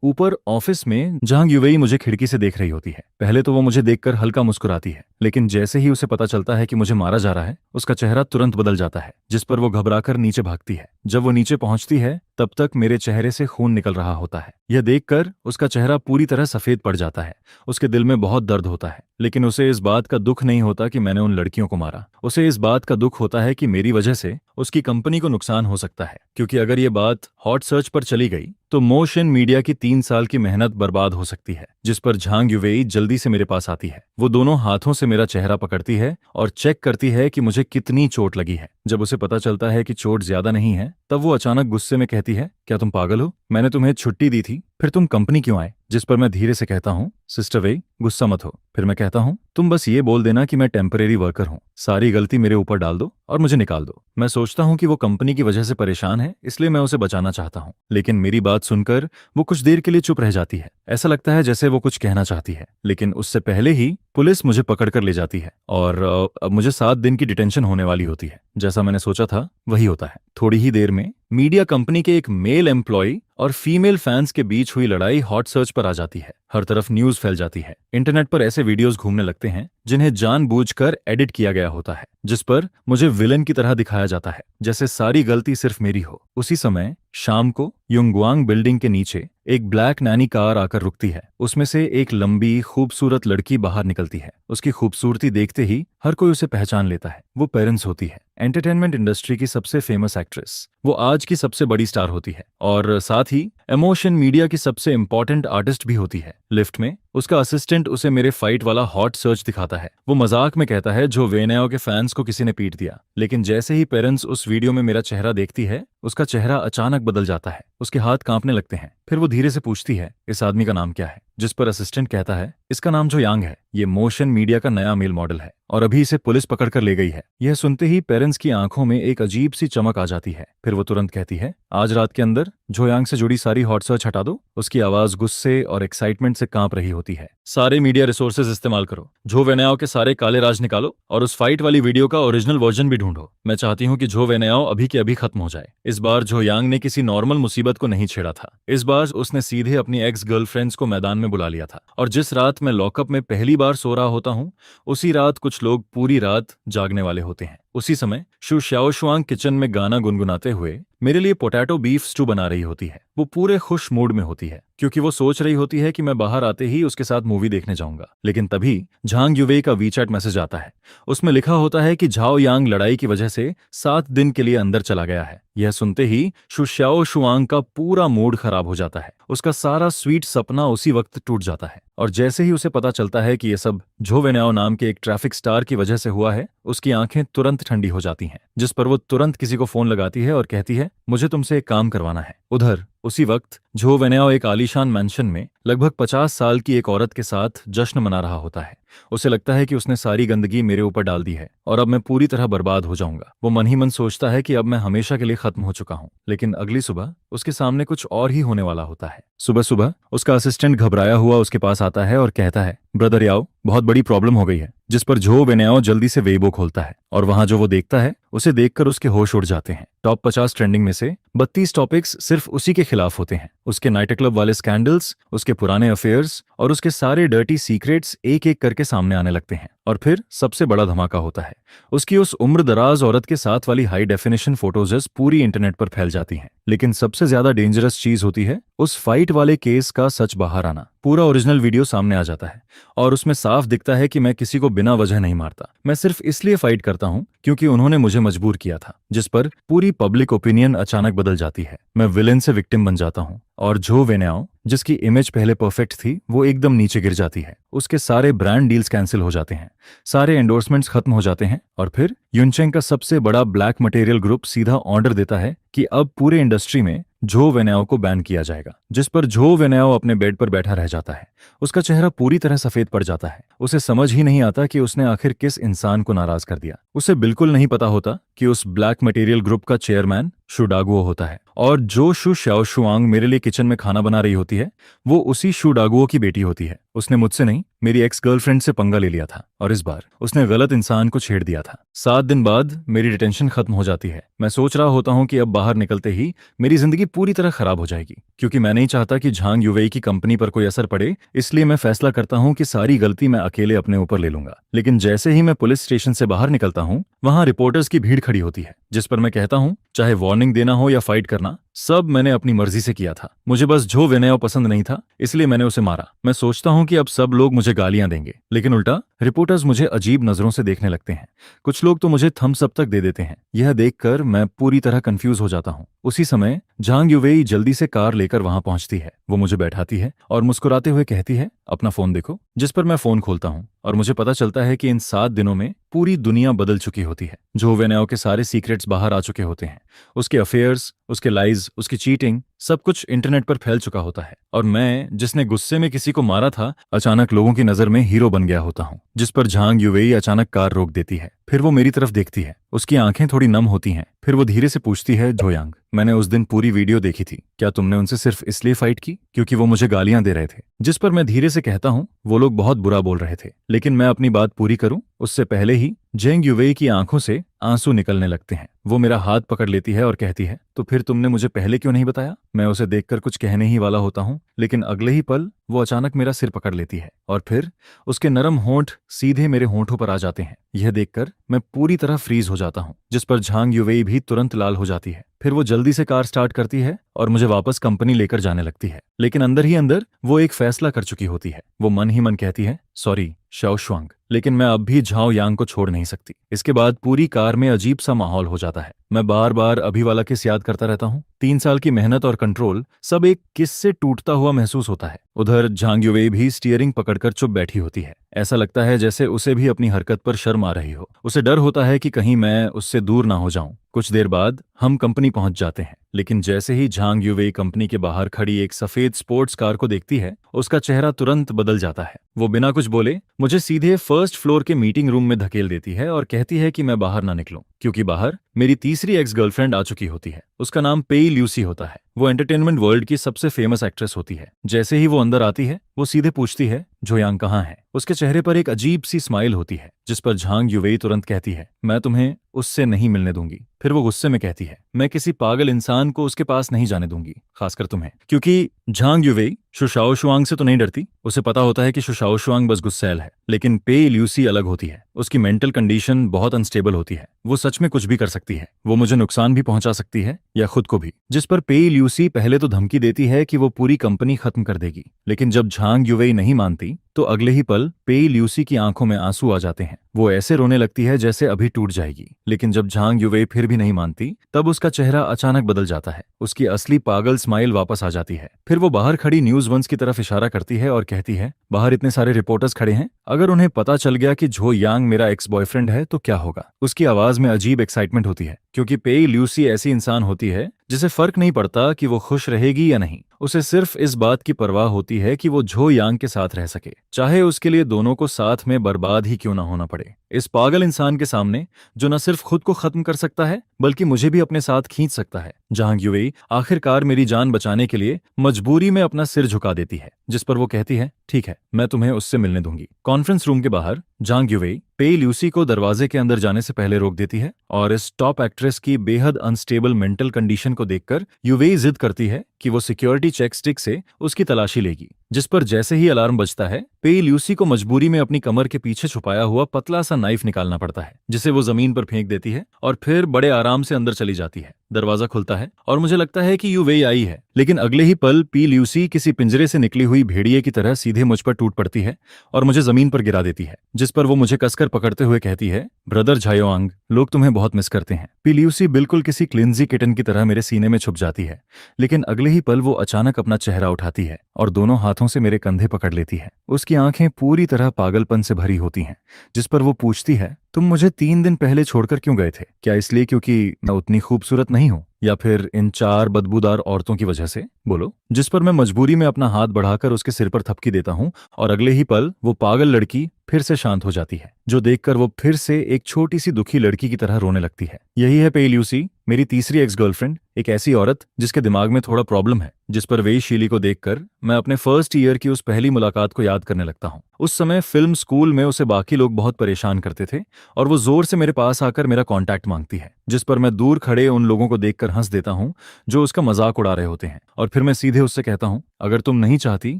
ऊपर ऑफिस में झांग युवेई मुझे खिड़की से देख रही होती है। पहले तो वो मुझे देखकर हल्का मुस्कुराती है, लेकिन जैसे ही उसे पता चलता है कि मुझे मारा जा रहा है, उसका चेहरा तुरंत बदल जाता है, जिस पर वो घबराकर नीचे भागती है। जब वो नीचे पहुंचती है तब तक मेरे चेहरे से खून निकल रहा होता है। यह देखकर उसका चेहरा पूरी तरह सफेद पड़ जाता है। उसके दिल में बहुत दर्द होता है, लेकिन उसे इस बात का दुख नहीं होता कि मैंने उन लड़कियों को मारा। उसे इस बात का दुख होता है कि मेरी वजह से उसकी कंपनी को नुकसान हो सकता है, क्योंकि अगर ये बात हॉट सर्च पर चली गई तो मोशन मीडिया की 3 साल की मेहनत बर्बाद हो सकती है। जिस पर झांग युवेई जल्दी से मेरे पास आती है। वो दोनों हाथों से मेरा चेहरा पकड़ती है और चेक करती है कि मुझे कितनी चोट लगी है। जब उसे पता चलता है कि चोट ज्यादा नहीं है, तब वो अचानक गुस्से में कहती है, क्या तुम पागल हो? मैंने तुम्हें छुट्टी दी थी, फिर तुम कंपनी क्यों आए? जिस पर मैं धीरे से कहता हूँ, सिस्टर वेई, गुस्सा मत हो। फिर मैं कहता हूँ, तुम बस ये बोल देना कि मैं टेम्परेरी वर्कर हूँ, सारी गलती मेरे ऊपर डाल दो और मुझे निकाल दो। मैं सोचता हूँ कि वो कंपनी की वजह से परेशान है, इसलिए मैं उसे बचाना चाहता हूँ, लेकिन मेरी बात सुनकर वो कुछ देर के लिए चुप रह जाती है। ऐसा लगता है जैसे वो कुछ कहना चाहती है, लेकिन उससे पहले ही पुलिस मुझे पकड़ कर ले जाती है और अब मुझे 7 दिन की डिटेंशन होने वाली होती है। जैसा मैंने सोचा था वही होता है। थोड़ी ही देर में मीडिया कंपनी के एक मेल एम्प्लॉय और फीमेल फैंस के बीच हुई लड़ाई हॉट सर्च पर आ जाती है। हर तरफ न्यूज फैल जाती है। इंटरनेट पर ऐसे वीडियोस घूमने लगते हैं जिन्हें जानबूझकर एडिट किया गया होता है, जिस पर मुझे विलेन की तरह दिखाया जाता है, जैसे सारी गलती सिर्फ मेरी हो। उसी समय शाम को युंगवांग बिल्डिंग के नीचे एक ब्लैक नैनी कार आकर रुकती है। उसमें से एक लंबी खूबसूरत लड़की बाहर निकलती है। उसकी खूबसूरती देखते ही हर कोई उसे पहचान लेता है। वो पेरेंट्स होती है, एंटरटेनमेंट इंडस्ट्री की सबसे फेमस एक्ट्रेस। वो आज की सबसे बड़ी स्टार होती है और साथ ही इमोशन मीडिया की सबसे इंपॉर्टेंट आर्टिस्ट भी होती है। लिफ्ट में उसका असिस्टेंट उसे मेरे फाइट वाला हॉट सर्च दिखाता है। वो मजाक में कहता है जो वेनेओ के फैंस को किसी ने पीट दिया, लेकिन जैसे ही पेरेंट्स उस वीडियो में मेरा चेहरा देखती है, उसका चेहरा अचानक बदल जाता है। उसके हाथ कांपने लगते हैं। फिर वो धीरे से पूछती है, इस आदमी का नाम क्या है? जिस पर असिस्टेंट कहता है, इसका नाम जो यांग है, ये मोशन मीडिया का नया मेल मॉडल है और अभी इसे पुलिस पकड़ कर ले गई है। यह सुनते ही पेरेंट्स की आंखों में एक अजीब सी चमक आ जाती है। फिर वो तुरंत कहती है, आज रात के अंदर जो यांग से जुड़ी सारी हॉट सर्च हटा दो। उसकी आवाज गुस्से और एक्साइटमेंट से कांप रही होती है। सारे मीडिया रिसोर्सेज इस्तेमाल करो, जो वेनेओ के सारे काले राज निकालो और उस फाइट वाली वीडियो का ओरिजिनल वर्जन भी ढूंढो। मैं चाहती हूँ कि जो वेनेओ अभी के अभी खत्म हो जाए। इस बार जो यांग ने किसी नॉर्मल मुसीबत को नहीं छेड़ा था। इस बार उसने सीधे अपनी एक्स गर्लफ्रेंड्स को मैदान में बुला लिया था। और जिस रात मैं लॉकअप में पहली बार सो रहा होता हूँ, उसी रात कुछ लोग पूरी रात जागने वाले होते हैं। उसी समय शु शाओशुआंग किचन में गाना गुनगुनाते हुए मेरे लिए पोटैटो बीफ स्टू बना रही होती है। वो पूरे खुश मूड में होती है, क्योंकि वो सोच रही होती है कि मैं बाहर आते ही उसके साथ मूवी देखने जाऊंगा। लेकिन तभी झांग युवेई का वीचैट मैसेज आता है। उसमें लिखा होता है कि झाओ यांग लड़ाई की वजह से 7 दिन के लिए अंदर चला गया है। यह सुनते ही शु शाओशुआंग का पूरा मूड खराब हो जाता है। उसका सारा स्वीट सपना उसी वक्त टूट जाता है और जैसे ही उसे पता चलता है कि यह सब झो वेनेओ नाम के एक ट्रैफिक स्टार की वजह से हुआ है, उसकी आंखें तुरंत ठंडी हो जाती हैं। जिस पर वो तुरंत किसी को फोन लगाती है और कहती है, मुझे तुमसे एक काम करवाना है। उधर उसी वक्त झो वेनेओ एक आलीशान मैंशन में लगभग 50 साल की एक औरत के साथ जश्न मना रहा होता है। उसे लगता है कि उसने सारी गंदगी मेरे ऊपर डाल दी है और अब मैं पूरी तरह बर्बाद हो जाऊंगा। वो मन ही मन सोचता है कि अब मैं हमेशा के लिए खत्म हो चुका हूं। लेकिन अगली सुबह उसके सामने कुछ और ही होने वाला होता है। सुबह सुबह उसका असिस्टेंट घबराया हुआ उसके पास आता है और कहता है, ब्रदर याओ, बहुत बड़ी प्रॉब्लम हो गई है। जिस पर झो वेनेओ जल्दी से वेबो खोलता है और वहां जो वो देखता है उसे देखकर उसके होश उड़ जाते हैं। टॉप 50 ट्रेंडिंग में से 32 टॉपिक्स सिर्फ उसी के खिलाफ होते हैं। उसके नाइट क्लब वाले स्कैंडल्स, उसके पुराने अफेयर्स और उसके सारे डर्टी सीक्रेट्स एक एक करके सामने आने लगते हैं। और फिर सबसे बड़ा धमाका होता है, उसकी उस उम्र दराज औरत के साथ वाली हाई डेफिनेशन फोटोजेस पूरी इंटरनेट पर फैल जाती हैं। लेकिन सबसे ज्यादा डेंजरस चीज होती है उस फाइट वाले केस का सच बाहर आना। पूरा ओरिजिनल वीडियो सामने आ जाता है और उसमें साफ दिखता है कि मैं किसी को बिना वजह नहीं मारता, मैं सिर्फ इसलिए फाइट करता हूं क्योंकि उन्होंने मुझे मजबूर किया था। जिस पर पूरी पब्लिक ओपिनियन अचानक बदल जाती है। मैं विलेन से विक्टिम बन जाता हूं और जो वेन्याओ जिसकी इमेज पहले परफेक्ट थी वो एकदम नीचे गिर जाती है। उसके सारे ब्रांड डील्स कैंसिल हो जाते हैं, सारे एंडोर्समेंट्स खत्म हो जाते हैं और फिर युनचेंग का सबसे बड़ा ब्लैक मटेरियल ग्रुप सीधा ऑर्डर देता है कि अब पूरे इंडस्ट्री में झो वेन्याओ को बैन किया जाएगा। जिस पर झो वेन्याओ अपने बेड पर बैठा रह जाता है। उसका चेहरा पूरी तरह सफेद पड़ जाता है। उसे समझ ही नहीं आता कि उसने आखिर किस इंसान को नाराज कर दिया। उसे बिल्कुल नहीं पता होता कि उस ब्लैक मटेरियल ग्रुप का चेयरमैन शु डागुओ होता है और जो शु शाओशुआंग मेरे लिए किचन में खाना बना रही होती है वो उसी शु डागुओ की बेटी होती है। उसने मुझसे नहीं, मेरी एक्स गर्लफ्रेंड से पंगा ले लिया था और इस बार उसने गलत इंसान को छेड़ दिया था। 7 दिन बाद मेरी डिटेंशन खत्म हो जाती है। मैं सोच रहा होता हूं कि अब बाहर निकलते ही मेरी जिंदगी पूरी तरह खराब हो जाएगी, क्योंकि मैं नहीं चाहता कि झांग युवेई की कंपनी पर कोई असर पड़े। इसलिए मैं फैसला करता हूं कि सारी गलती मैं अकेले अपने ऊपर ले लूंगा। लेकिन जैसे ही मैं पुलिस स्टेशन से बाहर निकलता हूं वहां रिपोर्टर्स की भीड़ खड़ी होती है, जिस पर मैं कहता हूं चाहे वार्निंग देना हो या फाइट करना, सब मैंने अपनी मर्जी से किया था। मुझे बस झो वेन्याओ पसंद नहीं था, इसलिए मैंने उसे मारा। मैं सोचता हूं कि अब सब लोग मुझे गालियां देंगे, लेकिन उल्टा रिपोर्टर्स मुझे अजीब नजरों से देखने लगते हैं। कुछ लोग तो मुझे थम्स अप तक दे देते हैं। यह देखकर मैं पूरी तरह कंफ्यूज हो जाता हूं। उसी समय झांग युवेई जल्दी से कार लेकर वहां पहुंचती है। वो मुझे बैठाती है और मुस्कुराते हुए कहती है, अपना फोन देखो। जिस पर मैं फोन खोलता हूं और मुझे पता चलता है कि इन 7 दिनों में पूरी दुनिया बदल चुकी होती है। झो वेन्याओ के सारे सीक्रेट्स बाहर आ चुके होते हैं। उसके अफेयर्स, उसके लाइज, उसकी चीटिंग, सब कुछ इंटरनेट पर फैल चुका होता है। और मैं, जिसने गुस्से में किसी को मारा था, अचानक लोगों की नजर में हीरो बन गया होता हूं। जिस पर झांग युवेई अचानक कार रोक देती है। फिर वो मेरी तरफ देखती है। उसकी आंखें थोड़ी नम होती हैं। फिर वो धीरे से पूछती है, झोयांग, मैंने उस दिन पूरी वीडियो देखी थी, क्या तुमने उनसे सिर्फ इसलिए फाइट की क्योंकि वो मुझे गालियां दे रहे थे? जिस पर मैं धीरे से कहता हूं, वो लोग बहुत बुरा बोल रहे थे, लेकिन मैं अपनी बात पूरी करूं उससे पहले ही जेंग युवेई की आंखों से आंसू निकलने लगते हैं। वो मेरा हाथ पकड़ लेती है और कहती है, तो फिर तुमने मुझे पहले क्यों नहीं बताया? मैं उसे देखकर कुछ कहने ही वाला होता हूं, लेकिन अगले ही पल वो अचानक मेरा सिर पकड़ लेती है और फिर उसके नरम होंठ सीधे मेरे होंठों पर आ जाते हैं। यह देखकर मैं पूरी तरह फ्रीज हो जाता हूं। जिस पर झांग युवेई भी तुरंत लाल हो जाती है। फिर वो जल्दी से कार स्टार्ट करती है और मुझे वापस कंपनी लेकर जाने लगती है। लेकिन अंदर ही अंदर वो एक फैसला कर चुकी होती है। वो मन ही मन कहती है, सॉरी शाओशुआंग, लेकिन मैं अब भी झाओ यांग को छोड़ नहीं सकती। इसके बाद पूरी कार में अजीब सा माहौल हो जाता है। मैं बार बार अभी वाला किस याद करता रहता हूँ। 3 साल की मेहनत और कंट्रोल सब एक किस से टूटता हुआ महसूस होता है। उधर झांग युवेई भी स्टीयरिंग पकड़कर चुप बैठी होती है। ऐसा लगता है जैसे उसे भी अपनी हरकत पर शर्म आ रही हो। उसे डर होता है कि कहीं मैं उससे दूर ना हो जाऊं। कुछ देर बाद हम कंपनी पहुंच जाते हैं, लेकिन जैसे ही झांग युवेई कंपनी के बाहर खड़ी एक सफेद स्पोर्ट्स कार को देखती है, उसका चेहरा तुरंत बदल जाता है। वो बिना कुछ बोले मुझे सीधे फर्स्ट फ्लोर के मीटिंग रूम में धकेल देती है और कहती है कि मैं बाहर ना निकलूं, क्योंकि बाहर मेरी तीसरी एक्स गर्लफ्रेंड आ चुकी होती है। उसका नाम पेई ल्यूसी होता है। वो एंटरटेनमेंट वर्ल्ड की सबसे फेमस एक्ट्रेस होती है। जैसे ही वो अंदर आती है, वो सीधे पूछती है, झोयांग कहाँ है? उसके चेहरे पर एक अजीब सी स्माइल होती है, जिस पर झांग युवेई तुरंत कहती है, मैं तुम्हें उससे नहीं मिलने दूंगी। फिर वो गुस्से में कहती है, मैं किसी पागल इंसान को उसके पास नहीं जाने दूंगी, खासकर तुम्हें। क्योंकि झांग युवेई शु शाओशुआंग से तो नहीं डरती। उसे पता होता है कि शु शाओशुआंग बस गुस्सैल है, लेकिन पेई ल्यूसी अलग होती है। उसकी मेंटल कंडीशन बहुत अनस्टेबल होती है। वो सच में कुछ भी कर सकती है। वो मुझे नुकसान भी पहुंचा सकती है या खुद को भी। जिस पर पेई ल्यूसी पहले तो धमकी देती है कि वो पूरी कंपनी खत्म कर देगी, लेकिन जब झांग युवेई नहीं मानती तो अगले ही पल पेई ल्यूसी की आंखों में आंसू आ जाते हैं। वो ऐसे रोने लगती है जैसे अभी टूट जाएगी। लेकिन जब झांग युवेई फिर भी नहीं मानती, तब उसका चेहरा अचानक बदल जाता है। उसकी असली पागल स्माइल वापस आ जाती है। फिर वो बाहर खड़ी न्यूज वंस की तरफ इशारा करती है और कहती है, बाहर इतने सारे रिपोर्टर्स खड़े हैं, अगर उन्हें पता चल गया कि झो यांग मेरा एक्स बॉयफ्रेंड है तो क्या होगा? उसकी आवाज में अजीब एक्साइटमेंट होती है, क्योंकि पेई ल्यूसी ऐसी इंसान होती है जिसे फर्क नहीं पड़ता कि वो खुश रहेगी या नहीं। उसे सिर्फ इस बात की परवाह होती है कि वो झो यांग के साथ रह सके, चाहे उसके लिए दोनों को साथ में बर्बाद ही क्यों ना होना पड़े। इस पागल इंसान के सामने, जो न सिर्फ खुद को खत्म कर सकता है बल्कि मुझे भी अपने साथ खींच सकता है, झांग युवेई आखिरकार मेरी जान बचाने के लिए मजबूरी में अपना सिर झुका देती है। जिस पर वो कहती है, ठीक है, मैं तुम्हें उससे मिलने दूंगी। कॉन्फ्रेंस रूम के बाहर झांग युवेई पेई ल्यूसी को दरवाजे के अंदर जाने से पहले रोक देती है और इस टॉप एक्ट्रेस की बेहद अनस्टेबल मेंटल कंडीशन को देखकर युवेई जिद करती है कि वो सिक्योरिटी चेक स्टिक से उसकी तलाशी लेगी। जिस पर जैसे ही अलार्म बजता है, पेई ल्यूसी को मजबूरी में अपनी कमर के पीछे छुपाया हुआ पतला सा नाइफ निकालना पड़ता है, जिसे वो जमीन पर फेंक देती है और फिर बड़े आराम से अंदर चली जाती है। दरवाजा खुलता है और मुझे लगता है कि यू वेई आई है, लेकिन अगले ही पल पी ल्यूसी किसी पिंजरे से निकली हुई भेड़िए की तरह सीधे मुझ पर टूट पड़ती है और मुझे जमीन पर गिरा देती है, जिस पर वो मुझे कसकर पकड़ते हुए कहती है, ब्रदर झायोआंग, लोग तुम्हें बहुत मिस करते हैं। पी ल्यूसी बिल्कुल किसी क्लिंजी किटन की तरह मेरे सीने में छुप जाती है, लेकिन अगले ही पल वो अचानक अपना चेहरा उठाती है और दोनों हाथों से मेरे कंधे पकड़ लेती है। उसकी आंखें पूरी तरह पागलपन से भरी होती हैं, जिस पर वो पूछती है, तुम मुझे 3 दिन पहले छोड़कर क्यों गए थे? क्या इसलिए क्योंकि मैं उतनी खूबसूरत नहीं हूं, या फिर इन 4 बदबूदार औरतों की वजह से? बोलो। जिस पर मैं मजबूरी में अपना हाथ बढ़ाकर उसके सिर पर थपकी देता हूं और अगले ही पल वो पागल लड़की फिर से शांत हो जाती है, जो देखकर वो फिर से एक छोटी सी दुखी लड़की की तरह रोने लगती है। यही है पेई ल्यूसी, मेरी तीसरी एक्स गर्लफ्रेंड, एक ऐसी औरत जिसके दिमाग में थोड़ा प्रॉब्लम है। जिस पर वेई शीली को देखकर मैं अपने फर्स्ट ईयर की उस पहली मुलाकात को याद करने लगता हूँ। उस समय फिल्म स्कूल में उसे बाकी लोग बहुत परेशान करते थे और वो जोर से मेरे पास आकर मेरा कांटेक्ट मांगती है, जिस पर मैं दूर खड़े उन लोगों को देखकर हंस देता हूँ जो उसका मजाक उड़ा रहे होते हैं, और फिर मैं सीधे उससे कहता हूँ, अगर तुम नहीं चाहती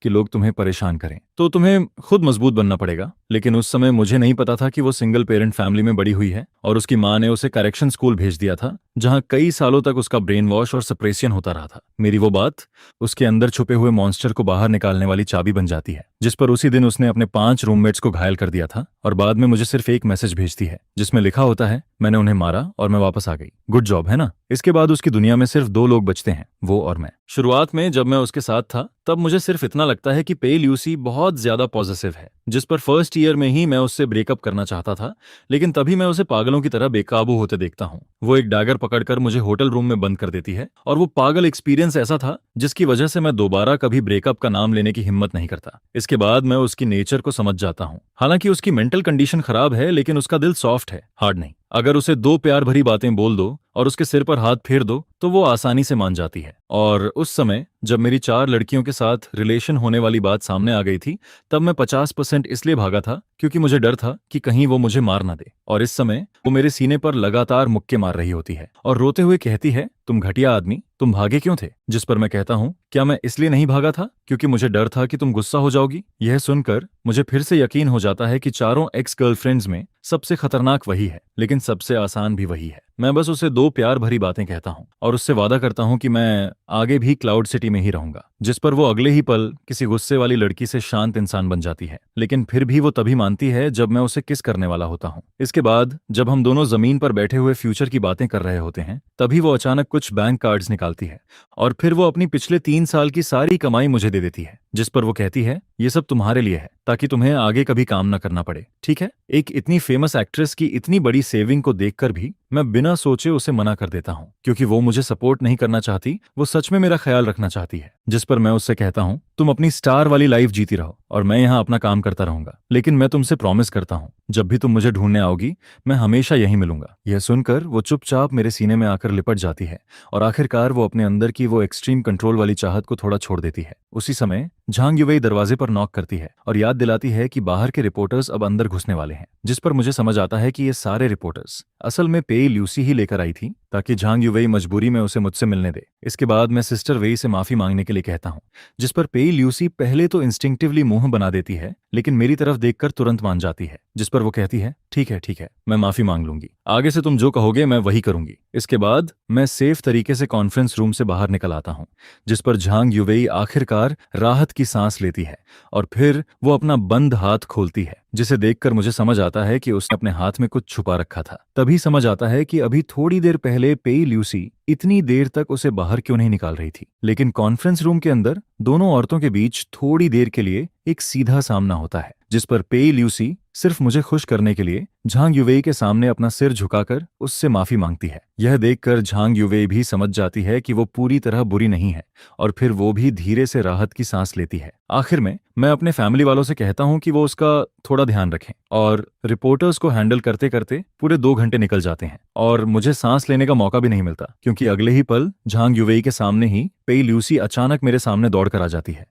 कि लोग तुम्हें परेशान करें तो तुम्हें खुद मजबूत बनना पड़ेगा। लेकिन उस समय मुझे नहीं पता था कि वो सिंगल पेरेंट फैमिली में बड़ी हुई है और उसकी माँ ने उसे करेक्शन स्कूल भेज दिया था, जहां कई सालों तक उसका ब्रेन वॉश और सप्रेशन होता रहा था। मेरी वो बात उसके अंदर छुपे हुए मॉन्स्टर को बाहर निकालने वाली चाबी बन जाती है, जिस पर उसी दिन उसने अपने 5 रूममेट्स को घायल कर दिया था और बाद में मुझे सिर्फ एक मैसेज भेजती है जिसमें लिखा होता है, मैंने उन्हें मारा और मैं वापस आ गई। गुड जॉब, है ना? इसके बाद उसकी दुनिया में सिर्फ 2 लोग बचते हैं, वो और मैं। शुरुआत में जब मैं उसके साथ था तब मुझे सिर्फ इतना लगता है कि पेई ल्यूसी बहुत ज्यादा पॉजिटिव है, जिस पर फर्स्ट ईयर में ही मैं उससे ब्रेकअप करना चाहता था, लेकिन तभी मैं उसे पागलों की तरह बेकाबू होते देखता हूँ। वो एक डैगर पकड़कर मुझे होटल रूम में बंद कर देती है और वो पागल एक्सपीरियंस ऐसा था जिसकी वजह से मैं दोबारा कभी ब्रेकअप का नाम लेने की हिम्मत नहीं करता। इसके बाद मैं उसकी नेचर को समझ जाता हूँ। हालांकि उसकी मेंटल कंडीशन खराब है, लेकिन उसका दिल सॉफ्ट है, हार्ड नहीं। अगर उसे 2 प्यार भरी बातें बोल दो और उसके सिर पर हाथ फेर दो तो वो आसानी से मान जाती है। और उस समय जब मेरी 4 लड़कियों के साथ रिलेशन होने वाली बात सामने आ गई थी, तब मैं 50% इसलिए भागा था क्योंकि मुझे डर था कि कहीं वो मुझे मार ना दे। और इस समय वो मेरे सीने पर लगातार मुक्के मार रही होती है और रोते हुए कहती है, तुम घटिया आदमी, तुम भागे क्यों थे? जिस पर मैं कहता हूँ, क्या मैं इसलिए नहीं भागा था क्योंकि मुझे डर था कि तुम गुस्सा हो जाओगी? यह सुनकर मुझे फिर से यकीन हो जाता है कि चारों एक्स गर्लफ्रेंड्स में सबसे खतरनाक वही है, लेकिन सबसे आसान भी वही है। मैं बस उसे 2 प्यार भरी बातें कहता हूँ और उससे वादा करता हूँ कि मैं आगे भी क्लाउड सिटी में ही रहूंगा। जिस पर वो अगले ही पल किसी गुस्से वाली लड़की से शांत इंसान बन जाती है, लेकिन फिर भी वो तभी मानती है जब मैं उसे किस करने वाला होता हूँ। इसके बाद जब हम दोनों जमीन पर बैठे हुए फ्यूचर की बातें कर रहे होते हैं, तभी वो अचानक कुछ बैंक कार्ड्स निकालती है और फिर वो अपनी पिछले 3 साल की सारी कमाई मुझे दे देती है, जिस पर वो कहती है, ये सब तुम्हारे लिए है ताकि तुम्हें आगे कभी काम न करना पड़े, ठीक है? एक इतनी फेमस एक्ट्रेस की इतनी बड़ी सेविंग को देखकर भी मैं बिना सोचे उसे मना कर देता हूँ, क्योंकि वो मुझे सपोर्ट नहीं करना चाहती, वो सच में मेरा ख्याल रखना चाहती है। जिस पर मैं उससे कहता हूँ, तुम अपनी स्टार वाली लाइफ जीती रहो और मैं यहाँ अपना काम करता रहूंगा, लेकिन मैं तुमसे प्रॉमिस करता हूँ, जब भी तुम मुझे ढूंढने आओगी मैं हमेशा यहीं मिलूंगा। यह सुनकर वो चुपचाप मेरे सीने में आकर लिपट जाती है और आखिरकार वो अपने अंदर की वो एक्सट्रीम कंट्रोल वाली चाहत को थोड़ा छोड़ देती है। उसी समय झांग युवेई दरवाजे पर नॉक करती है और याद दिलाती है कि बाहर के रिपोर्टर्स अब अंदर घुसने वाले हैं, जिस पर मुझे समझ आता है कि ये सारे रिपोर्टर्स असल में पेई ल्यूसी ही लेकर आई थी ताकि झांग युवेई मजबूरी में उसे मुझसे मिलने दे। इसके बाद मैं सिस्टर वेई से माफी मांगने के लिए कहता हूँ, जिस पर पेई ल्यूसी पहले तो इंस्टिंक्टिवली मुंह बना देती है, लेकिन मेरी तरफ देखकर तुरंत मान जाती है। जिस पर वो कहती है, ठीक है, मैं माफी मांग लूंगी, आगे से तुम जो कहोगे मैं वही करूंगी। इसके बाद मैं सेफ तरीके से कॉन्फ्रेंस रूम से बाहर निकल आता हूँ, जिस पर झांग युवेई आखिरकार राहत की सांस लेती है और फिर वो अपना बंद हाथ खोलती है, जिसे देखकर मुझे समझ आता है कि उसने अपने हाथ में कुछ छुपा रखा था। तभी समझ आता है कि अभी थोड़ी देर पहले पेई ल्यूसी इतनी देर तक उसे बाहर क्यों नहीं निकाल रही थी। लेकिन कॉन्फ्रेंस रूम के अंदर दोनों औरतों के बीच थोड़ी देर के लिए एक सीधा सामना होता है, जिस पर पेई ल्यूसी सिर्फ मुझे खुश करने के लिए झांग युवेई के सामने अपना सिर झुकाकर उससे माफी मांगती है। यह देखकर झांग युवेई भी समझ जाती है कि वो पूरी तरह बुरी नहीं है और फिर वो भी धीरे से राहत की सांस लेती है। आखिर में मैं अपने फैमिली वालों से कहता हूँ कि वो उसका थोड़ा ध्यान रखें, और रिपोर्टर्स को हैंडल करते करते पूरे 2 घंटे निकल जाते हैं और मुझे सांस लेने का मौका भी नहीं मिलता, क्योंकि अगले ही पल झांग युवेई के सामने ही पेई ल्यूसी अचानक मेरे सामने दौड़कर आ जाती है,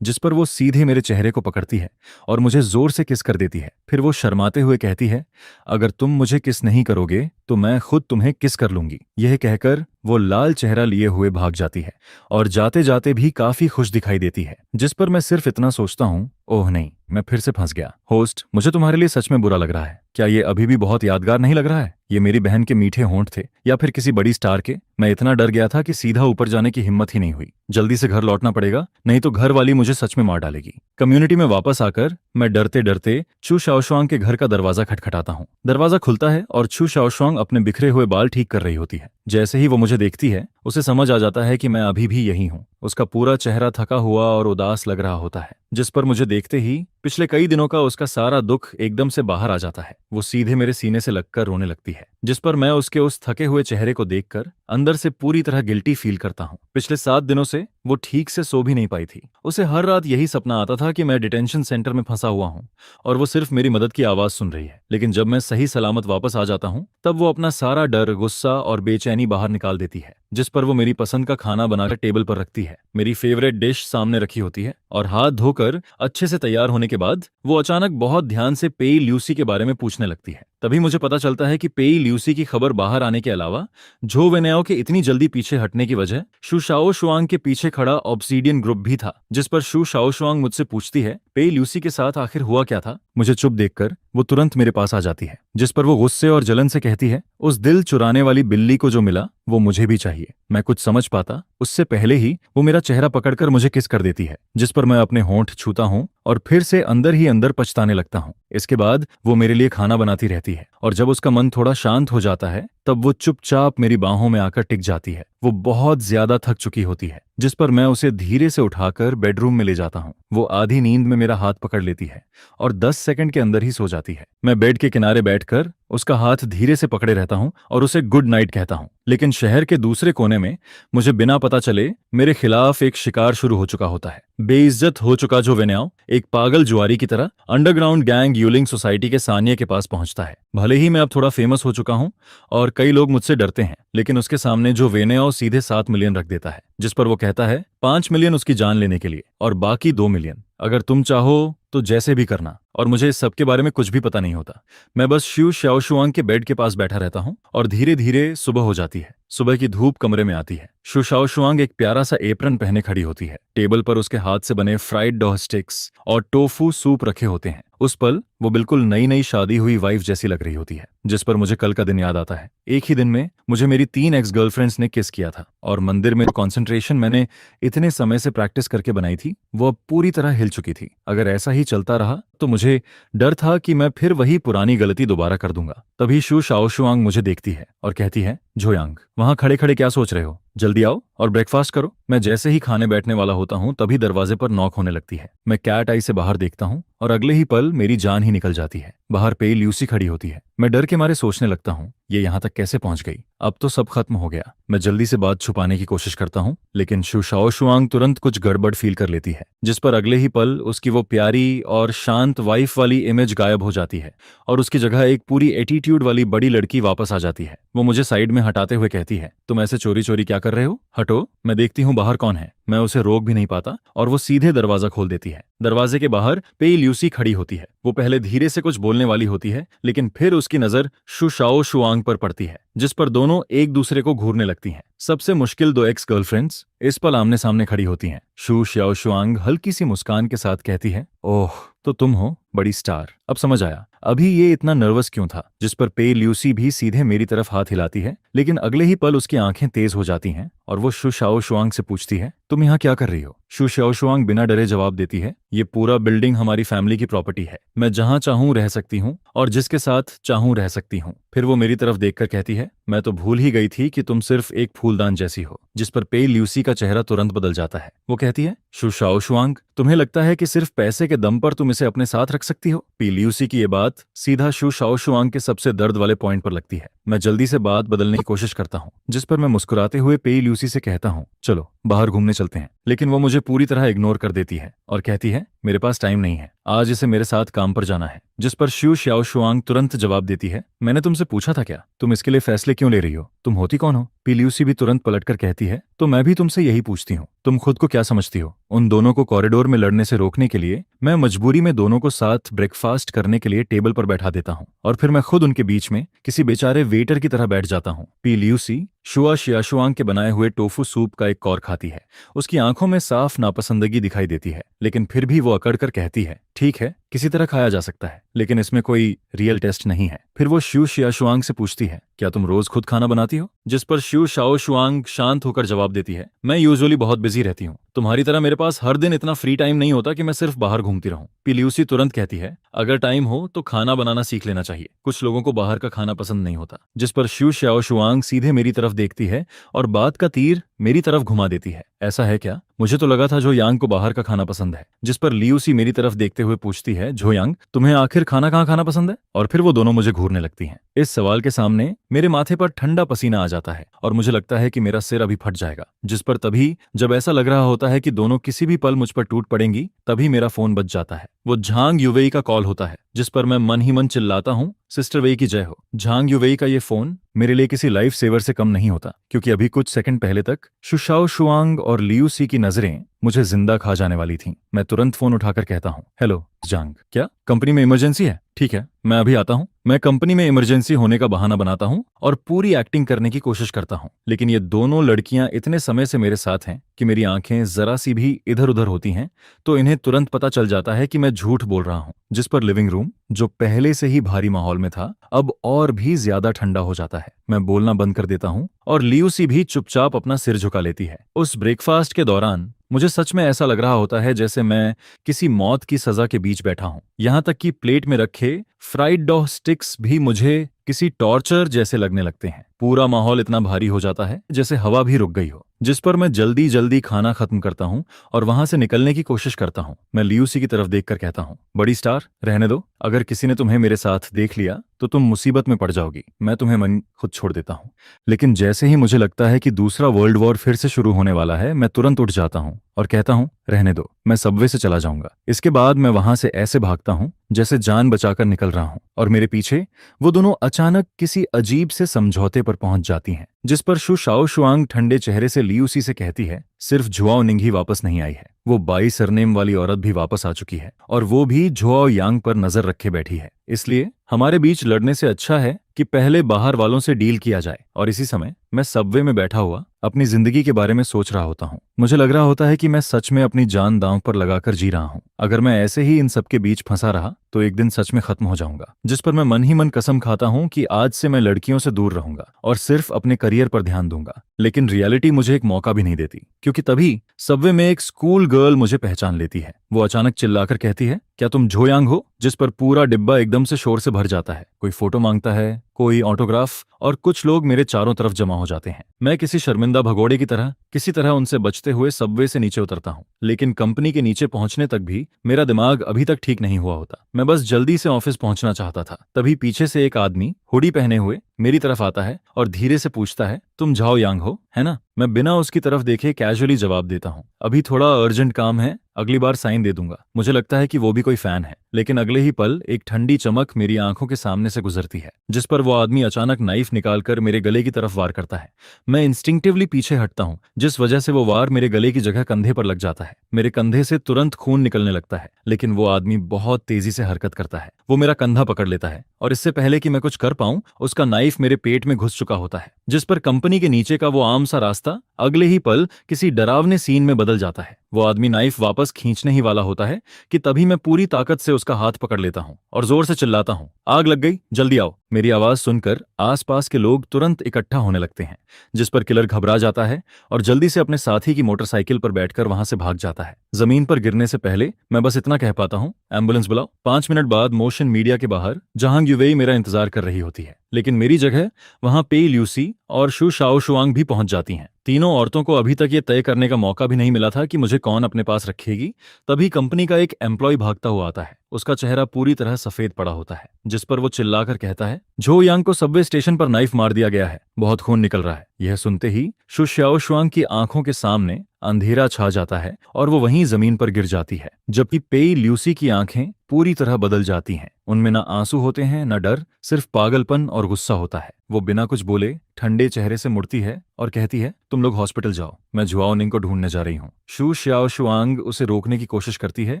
जिस पर वो सीधे मेरे चेहरे को पकड़ती है और मुझे जोर से किस कर देती है। फिर वो शर्माते हुए कहती है, अगर तुम मुझे किस नहीं करोगे तो मैं खुद तुम्हें किस कर लूंगी। यह कहकर वो लाल चेहरा लिए हुए भाग जाती है और जाते जाते भी काफी खुश दिखाई देती है, जिस पर मैं सिर्फ इतना सोचता हूँ, ओह नहीं, मैं फिर से फंस गया। होस्ट, मुझे तुम्हारे लिए सच में बुरा लग रहा है। क्या ये अभी भी बहुत यादगार नहीं लग रहा है? ये मेरी बहन के मीठे होंठ थे या फिर किसी बड़ी स्टार के? मैं इतना डर गया था कि सीधा ऊपर जाने की हिम्मत ही नहीं हुई। जल्दी से घर लौटना पड़ेगा, नहीं तो घर वाली मुझे सच में मार डालेगी। कम्युनिटी में वापस आकर मैं डरते डरते चू शाओशुआंग के घर का दरवाजा खटखटाता हूँ। दरवाजा खुलता है और चू शाओशुआंग अपने बिखरे हुए बाल ठीक कर रही होती है। जैसे ही वो मुझे देखती है, उसे समझ आ जाता है कि मैं अभी भी यही हूँ। उसका पूरा चेहरा थका हुआ और उदास लग रहा होता है, जिस पर मुझे देखते ही पिछले कई दिनों का उसका सारा दुख एकदम से बाहर आ जाता है। वो सीधे मेरे सीने से लगकर रोने लगती है, जिस पर मैं उसके उस थके हुए चेहरे को देखकर अंदर से पूरी तरह गिल्टी फील करता हूँ। पिछले 7 दिनों से वो ठीक से सो भी नहीं पाई थी। उसे हर रात यही सपना आता था कि मैं डिटेंशन सेंटर में फंसा हुआ हूँ और वो सिर्फ मेरी मदद की आवाज सुन रही है। लेकिन जब मैं सही सलामत वापस आ जाता हूँ, तब वो अपना सारा डर, गुस्सा और बेचैनी बाहर निकाल देती है, जिस पर वो मेरी पसंद का खाना बनाकर टेबल पर रखती है। मेरी फेवरेट डिश सामने रखी होती है और हाथ धोकर अच्छे से तैयार होने के बाद वो अचानक बहुत ध्यान से पेई ल्यूसी के बारे में पूछने लगती है। तभी मुझे पता चलता है कि पेई ल्यूसी की खबर बाहर आने के अलावा झो वेनेओ के इतनी जल्दी पीछे हटने की वजह शू शाओशुआंग के पीछे खड़ा ऑब्सीडियन ग्रुप भी था, जिस पर शू शाओशुआंग मुझसे पूछती है, पेई ल्यूसी के साथ आखिर हुआ क्या था? मुझे चुप देखकर वो तुरंत मेरे पास आ जाती है, जिस पर वो गुस्से और जलन से कहती है, उस दिल चुराने वाली बिल्ली को जो मिला वो मुझे भी चाहिए। मैं कुछ समझ पाता उससे पहले ही वो मेरा चेहरा पकड़कर मुझे किस कर देती है, जिस पर मैं अपने होंठ छूता हूँ और फिर से अंदर ही अंदर पछताने लगता हूँ। इसके बाद वो मेरे लिए खाना बनाती रहती है और जब उसका मन थोड़ा शांत हो जाता है, तब वो चुपचाप मेरी बाहों में आकर टिक जाती है। वो बहुत ज्यादा थक चुकी होती है, जिस पर मैं उसे धीरे से उठाकर बेडरूम में ले जाता हूँ। वो आधी नींद में मेरा हाथ पकड़ लेती है और 10 सेकंड के अंदर ही सो जाती है। मैं बेड के किनारे बैठकर उसका हाथ धीरे से पकड़े रहता हूँ और उसे गुड नाइट कहता हूँ। लेकिन शहर के दूसरे कोने में मुझे बिना पता चले मेरे खिलाफ एक शिकार शुरू हो चुका होता है। बेइज्जत हो चुका जो वेन्याओ एक पागल जुआरी की तरह अंडरग्राउंड गैंग यूलिंग सोसाइटी के सानिया के पास पहुंचता है। भले ही मैं अब थोड़ा फेमस हो चुका हूं और कई लोग मुझसे डरते हैं, लेकिन उसके सामने जो वेन्याओ सीधे 7 मिलियन रख देता है, जिस पर वो कहता है 5 मिलियन उसकी जान लेने के लिए और बाकी 2 मिलियन अगर तुम चाहो तो जैसे भी करना। और मुझे इस सब के बारे में कुछ भी पता नहीं होता। मैं बस शू शाओशुआंग के बेड के पास बैठा रहता हूँ और धीरे धीरे सुबह हो जाती है। सुबह की धूप कमरे में आती है। शू शाओशुआंग एक प्यारा सा एप्रन पहने खड़ी होती है। टेबल पर उसके हाथ से बने फ्राइड डॉ स्टिक्स और टोफू सूप रखे होते हैं। उस पल वो बिल्कुल नई नई शादी हुई वाइफ जैसी लग रही होती है, जिस पर मुझे कल का दिन याद आता है। एक ही दिन में मुझे मेरी 3 एक्स गर्लफ्रेंड्स ने किस किया था और मंदिर में कॉन्सेंट्रेशन मैंने इतने समय से प्रैक्टिस करके बनाई थी, वो अब पूरी तरह हिल चुकी थी। अगर ऐसा ही चलता रहा तो मुझे डर था कि मैं फिर वही पुरानी गलती दोबारा कर दूंगा। तभी शू शाओशुआंग मुझे देखती है और कहती है, झोयांग, वहां खड़े खड़े क्या सोच रहे हो? जल्दी आओ और ब्रेकफास्ट करो। मैं जैसे ही खाने बैठने वाला होता हूँ, तभी दरवाजे पर नॉक होने लगती है। मैं कैट आई से बाहर देखता हूँ और अगले ही पल मेरी जान ही निकल जाती है। बाहर पेई ल्यूसी खड़ी होती है। मैं डर के मारे सोचने लगता हूँ, ये यहाँ तक कैसे पहुंच गई? अब तो सब खत्म हो गया। मैं जल्दी से बात छुपाने की कोशिश करता हूँ, लेकिन शू शाओशुआंग तुरंत कुछ गड़बड़ फील कर लेती है, जिस पर अगले ही पल उसकी वो प्यारी और शांत वाइफ वाली इमेज गायब हो जाती है और उसकी जगह एक पूरी एटीट्यूड वाली बड़ी लड़की वापस आ जाती है। वो मुझे साइड में हटाते हुए कहती है, तुम ऐसे चोरी चोरी क्या कर रहे हो? हटो, मैं देखती हूँ बाहर कौन है। मैं उसे रोक भी नहीं पाता और वो सीधे दरवाजा खोल देती है। दरवाजे के बाहर पेई ल्यूसी खड़ी होती है। वो पहले धीरे से कुछ बोलने वाली होती है, लेकिन फिर उसकी नजर शू शाओशुआंग पर पड़ती है, जिस पर दोनों एक दूसरे को घूरने लगती हैं। सबसे मुश्किल 2 एक्स गर्लफ्रेंड्स इस पल आमने सामने खड़ी होती हैं। शू शाओशुआंग हल्की सी मुस्कान के साथ कहती है, ओह, तो तुम हो बड़ी स्टार। अब समझ आया अभी ये इतना नर्वस क्यों था। जिस पर पेई ल्यूसी भी सीधे मेरी तरफ हाथ हिलाती है, लेकिन अगले ही पल उसकी आंखें तेज हो जाती हैं और वो शू शाओशुआंग से पूछती है, तुम यहाँ क्या कर रही हो? शू शाओशुआंग बिना डरे जवाब देती है, ये पूरा बिल्डिंग हमारी फैमिली की प्रॉपर्टी है। मैं जहां चाहूं रह सकती हूँ और जिसके साथ चाहूं रह सकती हूँ। फिर वो मेरी तरफ देखकर कहती है, मैं तो भूल ही गई थी कि तुम सिर्फ एक फूलदान जैसी हो। जिस पर पेई ल्यूसी का चेहरा तुरंत बदल जाता है। वो कहती है, शू शाओशुआंग, तुम्हें लगता है कि सिर्फ पैसे के दम पर तुम इसे अपने साथ रख सकती हो? पेई ल्यूसी की ये बात सीधा शू शाओशुआंग के सबसे दर्द वाले पॉइंट पर लगती है। मैं जल्दी से बात बदलने की कोशिश करता हूँ, जिस पर मैं मुस्कुराते हुए पेई ल्यूसी से कहता हूँ, चलो बाहर घूमने चलते हैं। लेकिन वो मुझे पूरी तरह इग्नोर कर देती है और कहती है, मेरे पास टाइम नहीं है, आज इसे मेरे साथ काम पर जाना है। जिस पर शिव शाओ शुआंग तुरंत जवाब देती है, मैंने तुमसे पूछा था क्या, तुम इसके लिए फैसले क्यों ले रही हो, तुम होती कौन हो। पी ल्यूसी भी तुरंत पलटकर कहती है, तो मैं भी तुमसे यही पूछती हूँ, तुम खुद को क्या समझती हो। उन दोनों को कॉरिडोर में लड़ने से रोकने के लिए मैं मजबूरी में दोनों को साथ ब्रेकफास्ट करने के लिए टेबल पर बैठा देता हूँ और फिर मैं खुद उनके बीच में किसी बेचारे वेटर की तरह बैठ जाता हूँ। पी ल्यूसी शुआ शियाशुआंग के बनाए हुए टोफू सूप का एक कौर खाती है। उसकी आंखों में साफ नापसंदगी दिखाई देती है, लेकिन फिर भी वो अकड़कर कहती है, ठीक है, किसी तरह खाया जा सकता है, लेकिन इसमें कोई रियल टेस्ट नहीं है। फिर वो शिव शियाशुआंग से पूछती है, क्या तुम रोज खुद खाना बनाती हो। जिस पर शिव शाओ शुआंग शांत होकर जवाब देती है, मैं यूजुअली बहुत बिजी रहती हूँ, तुम्हारी तरह मेरे पास हर दिन इतना फ्री टाइम नहीं होता कि मैं सिर्फ बाहर घूमती रहूं। पी ल्यूसी तुरंत कहती है, अगर टाइम हो तो खाना बनाना सीख लेना चाहिए, कुछ लोगों को बाहर का खाना पसंद नहीं होता। जिस पर शिव शाओ शुआंग सीधे मेरी तरफ देखती है और बात का तीर मेरी तरफ घुमा देती है, ऐसा है क्या, मुझे तो लगा था जो यांग को बाहर का खाना पसंद है। जिस पर ल्यूसी मेरी तरफ देखते हुए पूछती है, जो यांग, तुम्हें आखिर खाना कहाँ खाना पसंद है। और फिर वो दोनों मुझे घूरने लगती हैं। इस सवाल के सामने मेरे माथे पर ठंडा पसीना आ जाता है और मुझे लगता है कि मेरा सिर अभी फट जाएगा। जिस पर तभी जब ऐसा लग रहा होता है कि दोनों किसी भी पल मुझ पर टूट पड़ेंगी, तभी मेरा फोन बज जाता है। वो झांग युवेई का कॉल होता है। जिस पर मैं मन ही मन चिल्लाता हूँ, सिस्टर वेई की जय हो। झांग युवेई का ये फोन मेरे लिए किसी लाइफ सेवर से कम नहीं होता, क्योंकि अभी कुछ सेकंड पहले तक शुशाओ शुआंग और लियूसी की नजरें मुझे जिंदा खा जाने वाली थीं। मैं तुरंत फोन उठाकर कहता हूँ, हेलो जांग, क्या कंपनी में इमरजेंसी है। ठीक है, मैं अभी आता हूँ। मैं कंपनी में इमरजेंसी होने का बहाना बनाता हूँ और पूरी एक्टिंग करने की कोशिश करता हूँ, लेकिन ये दोनों लड़कियां इतने समय से मेरे साथ हैं कि मेरी आंखें जरा सी भी इधर उधर होती हैं तो इन्हें तुरंत पता चल जाता है कि मैं झूठ बोल रहा हूँ। जिस पर लिविंग रूम, जो पहले से ही भारी माहौल में था, अब और भी ज्यादा ठंडा हो जाता है। मैं बोलना बंद कर देता हूँ और लियूसी भी चुपचाप अपना सिर झुका लेती है। उस ब्रेकफास्ट के दौरान मुझे सच में ऐसा लग रहा होता है जैसे मैं किसी मौत की सजा के बीच बैठा हूं। यहां तक कि प्लेट में रखे फ्राइड डॉ स्टिक्स भी मुझे किसी टॉर्चर जैसे लगने लगते हैं। पूरा माहौल इतना भारी हो जाता है जैसे हवा भी रुक गई हो। जिस पर मैं जल्दी जल्दी खाना खत्म करता हूं और वहां से निकलने की कोशिश करता हूं। मैं लियूसी की तरफ देखकर कहता हूं, बड़ी स्टार, रहने दो, अगर किसी ने तुम्हें मेरे साथ देख लिया तो तुम मुसीबत में पड़ जाओगी, मैं तुम्हें मन खुद छोड़ देता हूं। लेकिन जैसे ही मुझे लगता है कि दूसरा वर्ल्ड वॉर फिर से शुरू होने वाला है, मैं तुरंत उठ जाता हूं और कहता हूं, रहने दो, मैं सबवे से चला जाऊंगा। इसके बाद मैं वहां से ऐसे भागता हूं जैसे जान बचाकर निकल रहा हूं और मेरे पीछे वो दोनों अचानक किसी अजीब से समझौते पर पहुंच जाती हैं। जिस पर शु शाओ शुआंग ठंडे चेहरे से लियूसी से कहती है, सिर्फ जुआओ निंग ही वापस नहीं आई है, वो 22 सरनेम वाली औरत भी वापस आ चुकी है और वो भी जुआओ यांग पर नजर रखे बैठी है। इसलिए हमारे बीच लड़ने से अच्छा है कि पहले बाहर वालों से डील किया जाए। और इसी समय मैं सबवे में बैठा हुआ अपनी जिंदगी के बारे में सोच रहा होता हूँ। मुझे लग रहा होता है कि मैं सच में अपनी जान दांव पर लगाकर जी रहा हूँ। अगर मैं ऐसे ही इन सबके बीच फंसा रहा तो एक दिन सच में खत्म हो जाऊंगा। जिस पर मैं मन ही मन कसम खाता हूँ कि आज से मैं लड़कियों से दूर रहूंगा और सिर्फ अपने करियर पर ध्यान दूंगा। लेकिन रियलिटी मुझे एक मौका भी नहीं देती, क्योंकि तभी सबवे में एक स्कूल गर्ल मुझे पहचान लेती है। वो अचानक चिल्लाकर कहती है, क्या तुम झो यांग हो। जिस पर पूरा डिब्बा एकदम से शोर से भर जाता है। कोई फोटो मांगता है, कोई ऑटोग्राफ, और कुछ लोग मेरे चारों तरफ जमा हो जाते हैं। मैं किसी शर्मिंदा भगोड़े की तरह किसी तरह उनसे बचते हुए सबवे से नीचे उतरता हूँ। लेकिन कंपनी के नीचे पहुंचने तक भी मेरा दिमाग अभी तक ठीक नहीं हुआ होता। मैं बस जल्दी से ऑफिस पहुंचना चाहता था। तभी पीछे से एक आदमी हुडी पहने हुए मेरी तरफ आता है और धीरे से पूछता है, तुम झाओ यांग हो, है ना। मैं बिना उसकी तरफ देखे कैजुअली जवाब देता हूँ, अभी थोड़ा अर्जेंट काम है, अगली बार साइन दे दूंगा। मुझे लगता है कि वो भी कोई फैन है, लेकिन अगले ही पल एक ठंडी चमक मेरी आंखों के सामने से गुजरती है। जिस पर वो आदमी अचानक नाइफ निकालकर मेरे गले की तरफ वार करता है। मैं इंस्टिंक्टिवली पीछे हटता हूँ, जिस वजह से वो वार मेरे गले की जगह कंधे पर लग जाता है। मेरे कंधे से तुरंत खून निकलने लगता है, लेकिन वो आदमी बहुत तेजी से हरकत करता है। वो मेरा कंधा पकड़ लेता है और इससे पहले कि मैं कुछ कर पाऊं, उसका नाइफ मेरे पेट में घुस चुका होता है। जिस पर कंपनी के नीचे का वो आम सा रास्ता अगले ही पल किसी डरावने सीन में बदल जाता है। वो आदमी नाइफ वापस खींचने ही वाला होता है कि तभी मैं पूरी ताकत से उसका हाथ पकड़ लेता हूँ और जोर से चिल्लाता हूँ, आग लग गई, जल्दी आओ। मेरी आवाज सुनकर आसपास के लोग तुरंत इकट्ठा होने लगते हैं। जिस पर किलर घबरा जाता है और जल्दी से अपने साथी की मोटरसाइकिल पर बैठकर वहां से भाग जाता है। जमीन पर गिरने से पहले मैं बस इतना कह पाता हूँ, एम्बुलेंस बुलाओ। 5 मिनट बाद मोशन मीडिया के बाहर जहांग युवेई मेरा इंतजार कर रही होती है, लेकिन मेरी जगह वहां पे ल्यूसी और शु शाओ शुआंग भी पहुंच जाती हैं। तीनों औरतों को अभी तक ये तय करने का मौका भी नहीं मिला था कि मुझे कौन अपने पास रखेगी। तभी कंपनी का एक एम्प्लॉय भागता हुआ आता है। उसका चेहरा पूरी तरह सफेद पड़ा होता है। जिस पर वो चिल्लाकर कहता है, झो यांग को सबवे स्टेशन पर नाइफ मार दिया गया है, बहुत खून निकल रहा है। यह सुनते ही शु शाओ शुआंग की आंखों के सामने अंधेरा छा जाता है और वो वहीं जमीन पर गिर जाती है, जबकि पेई ल्यूसी की आंखें पूरी तरह बदल जाती हैं। उनमें ना आंसू होते हैं, ना डर, सिर्फ पागलपन और गुस्सा होता है। वो बिना कुछ बोले ठंडे चेहरे से मुड़ती है और कहती है, तुम लोग हॉस्पिटल जाओ, मैं जुआओनिंग को ढूंढने जा रही हूँ। शू श्याओ शुआंग उसे रोकने की कोशिश करती है,